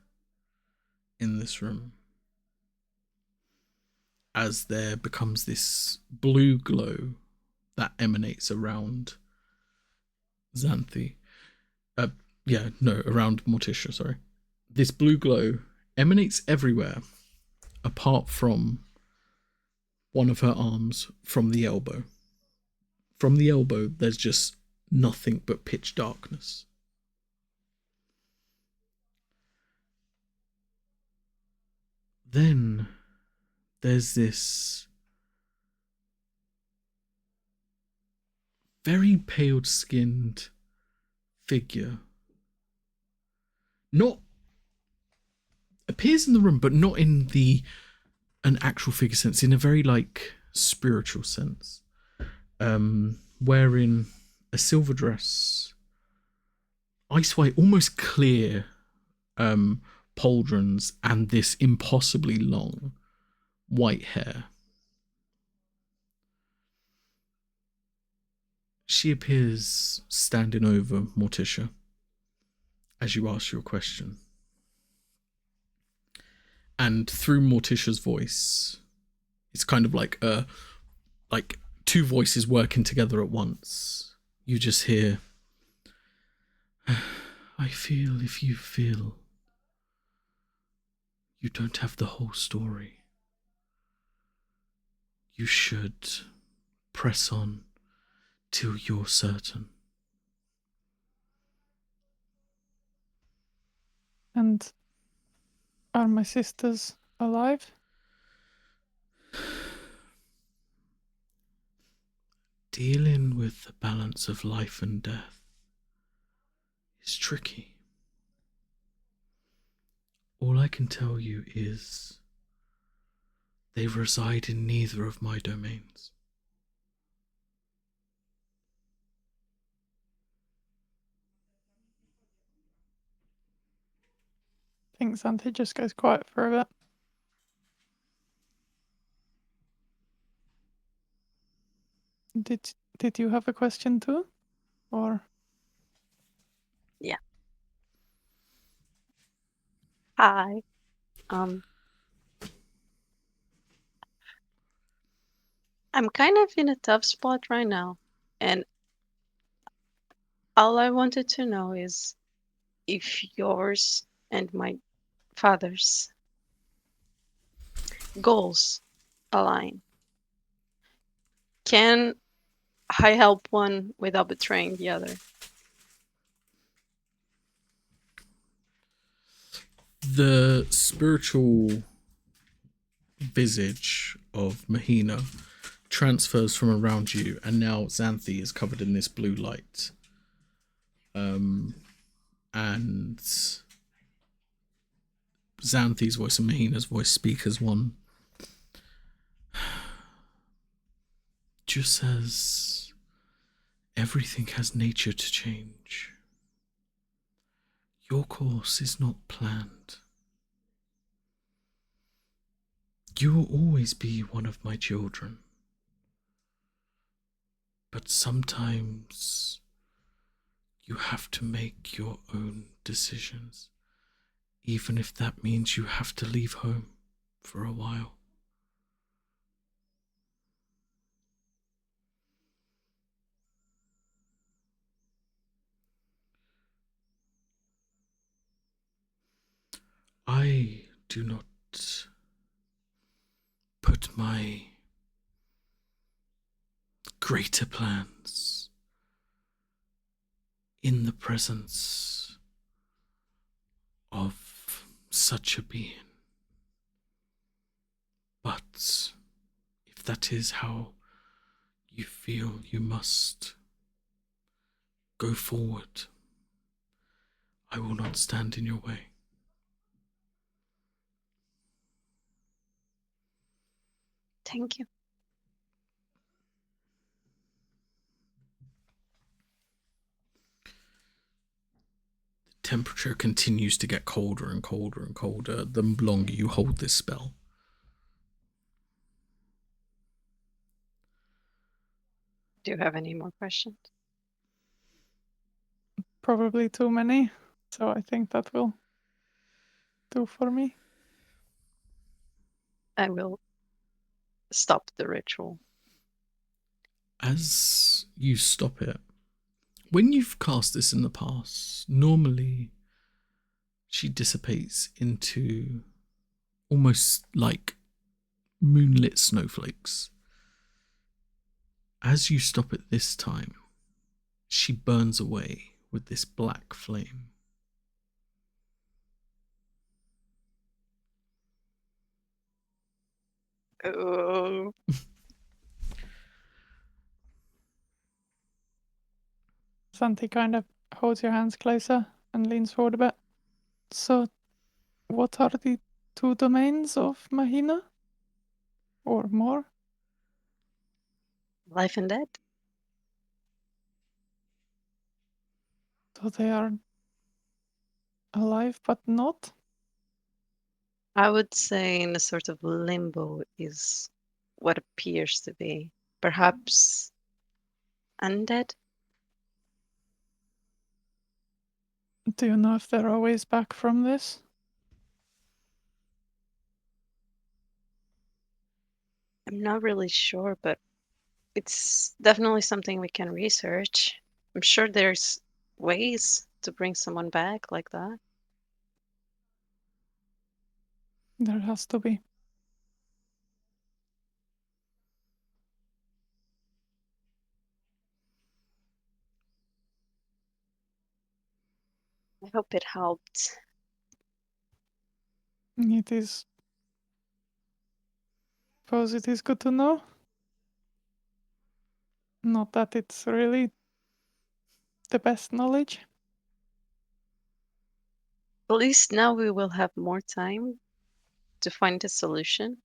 in this room, as there becomes this blue glow that emanates around Xanthi. Around Morticia, sorry. This blue glow emanates everywhere apart from one of her arms from the elbow. From the elbow, there's just nothing but pitch darkness. Then there's this very pale skinned figure. Not appears in the room, but not in an actual figure sense, in a very like spiritual sense. Wearing a silver dress, ice white, almost clear pauldrons, and this impossibly long white hair. She appears standing over Morticia as you ask your question. And through Morticia's voice, it's kind of like two voices working together at once. You just hear, I feel if you feel you don't have the whole story, you should press on till you're certain. And are my sisters alive? Dealing with the balance of life and death is tricky. All I can tell you is They reside in neither of my domains. I think Santi just goes quiet for a bit. Did you have a question too? Or Hi. I'm kind of in a tough spot right now, and all I wanted to know is if yours and my father's goals align. Can I help one without betraying the other? The spiritual visage of Mahina transfers from around you, and now Xanthi is covered in this blue light. And Xanthi's voice and Mahina's voice speak as one. Just as everything has nature to change, your course is not planned. You will always be one of my children. But sometimes you have to make your own decisions, even if that means you have to leave home for a while. I do not put my greater plans in the presence of such a being. But if that is how you feel, you must go forward. I will not stand in your way. Thank you. Temperature continues to get colder and colder and colder the longer you hold this spell. Do you have any more questions? probably too many. So I think that will do for me. I will stop the ritual. As you stop it, when you've cast this in the past, normally she dissipates into almost like moonlit snowflakes. As you stop it this time, she burns away with this black flame. Oh. Santi kind of holds your hands closer and leans forward a bit. So, what are the two domains of Mahina? Or more? Life and death? So they are alive but not? I would say in a sort of limbo is what appears to be. Perhaps undead? Do you know if they're always back from this? I'm not really sure, but it's definitely something we can research. I'm sure there's ways to bring someone back like that. There has to be. I hope it helped. It is. Suppose it is good to know. Not that it's really the best knowledge. At least now we will have more time to find a solution.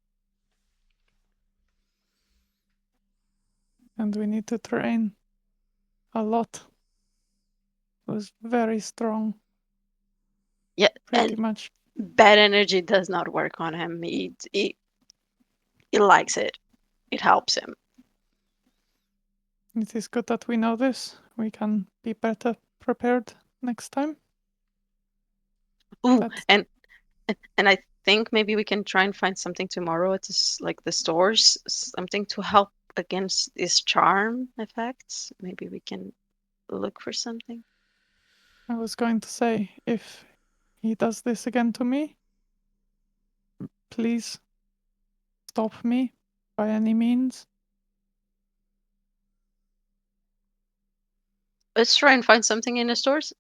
And we need to train a lot. It was very strong, Yeah, pretty and much. bad energy does not work on him. He likes it. It helps him. It is good that we know this. We can be better prepared next time. Ooh, That's and I think maybe we can try and find something tomorrow at like the stores, something to help against these charm effects. Maybe we can look for something. I was going to say, if he does this again to me, please stop me by any means. Let's try and find something in the stores.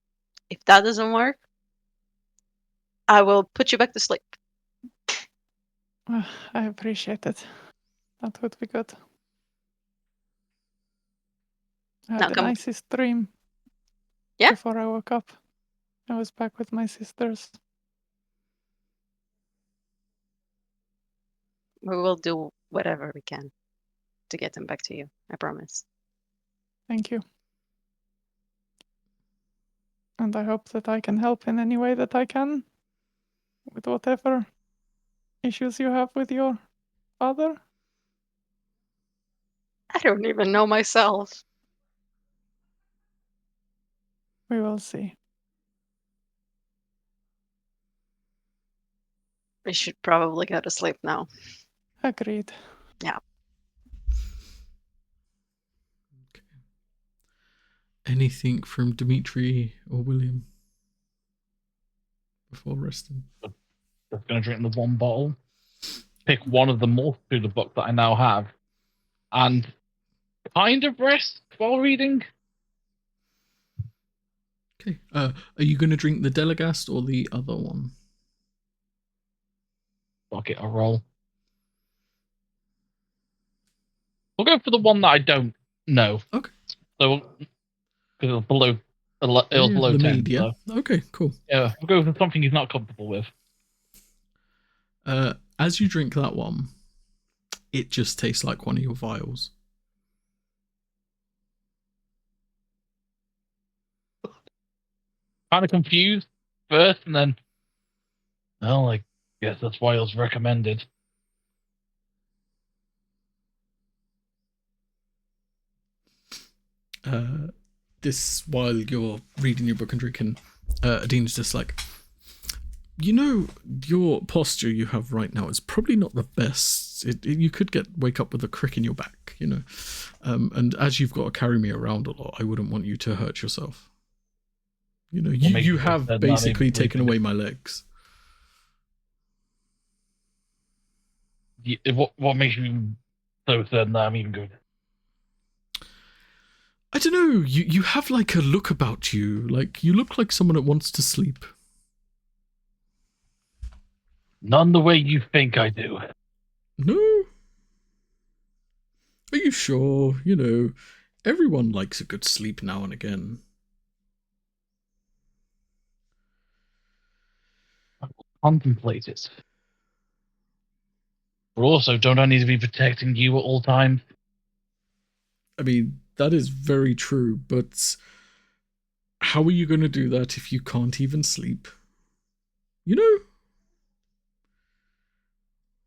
If that doesn't work, I will put you back to sleep. I appreciate it. That would be good. I Now had the come. nicest dream. Yeah? Before I woke up, I was back with my sisters. We will do whatever we can to get them back to you. I promise. Thank you. And I hope that I can help in any way that I can with whatever issues you have with your father. I don't even know myself. We will see. We should probably go to sleep now. Agreed. Yeah. Anything from Dimitri or William before resting? Just going to drink the one bottle, pick one of the more through the book that I now have, and kind of rest while reading. Okay. Are you going to drink the Daggaxarth or the other one? Fuck it, I'll roll. We'll go for the one that I don't know. Okay. So, because it was below, it was Yeah, below the 10. mead, yeah. So, Okay, cool. yeah, we'll go for something he's not comfortable with. As you drink that one, it just tastes like one of your vials. Kind of confused first, and then, well, I guess that's why it was recommended. This, while you're reading your book and drinking, Adina's just like, you know, your posture you have right now is probably not the best. You could wake up with a crick in your back, you know. And as you've got to carry me around a lot, I wouldn't want you to hurt yourself. You know, you have basically taken away my legs. What makes you so certain that I'm even good? I don't know. You have like a look about you. Like you look like someone that wants to sleep. None the way you think I do. No? Are you sure? You know, everyone likes a good sleep now and again. Contemplate it. But also, don't I need to be protecting you at all times? I mean, that is very true, but how are you going to do that if you can't even sleep? You know?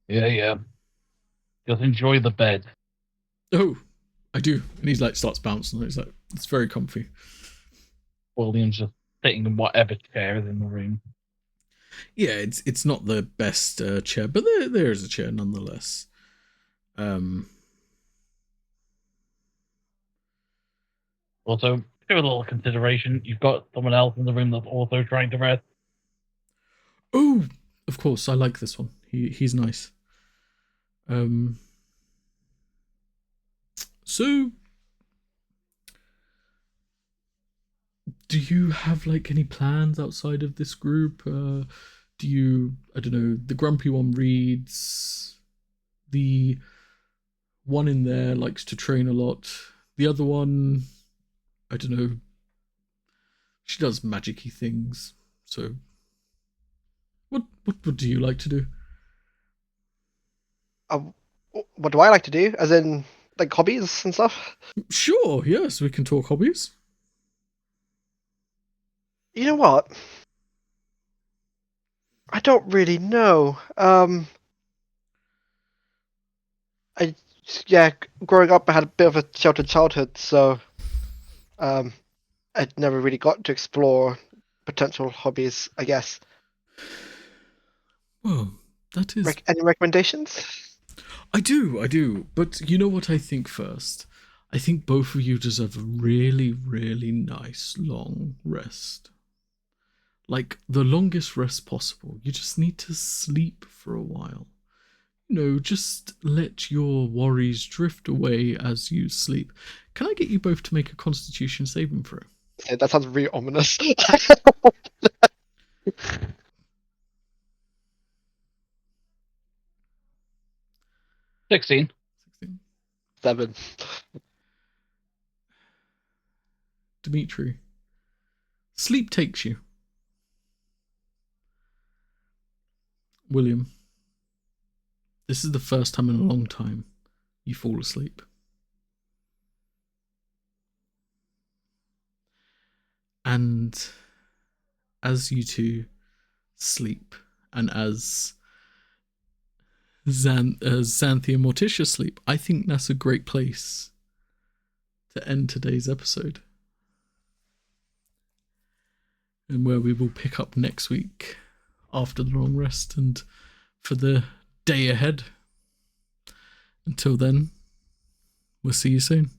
Yeah. Just enjoy the bed. Oh, I do. And he's like, starts bouncing. He's like, it's very comfy. William's just sitting in whatever chair is in the room. Yeah, it's not the best chair, but there is a chair nonetheless. Also, give a little consideration. You've got someone else in the room that's also trying to rest. Oh, of course, I like this one. He's nice. So do you have like any plans outside of this group? Do you, I don't know, the grumpy one reads, the one in there likes to train a lot, the other one, I don't know, she does magic-y things. So what do you like to do? What do I like to do? As in, like hobbies and stuff? Sure, yes, we can talk hobbies. You know what? I don't really know. Yeah, growing up, I had a bit of a sheltered childhood, so I'd never really got to explore potential hobbies, I guess. Well, that is. Any recommendations? I do. But you know what I think first? I think both of you deserve a really, really nice long rest. Like the longest rest possible. You just need to sleep for a while. Just let your worries drift away as you sleep. Can I get you both to make a constitution saving throw? Yeah, that sounds really ominous. 16. 16. 7. Dimitri. Sleep takes you. William. This is the first time in a long time you fall asleep. And as you two sleep, and as Xanthi and Morticia sleep, I think that's a great place to end today's episode. And where we will pick up next week after the long rest and for the day ahead. Until then, we'll see you soon.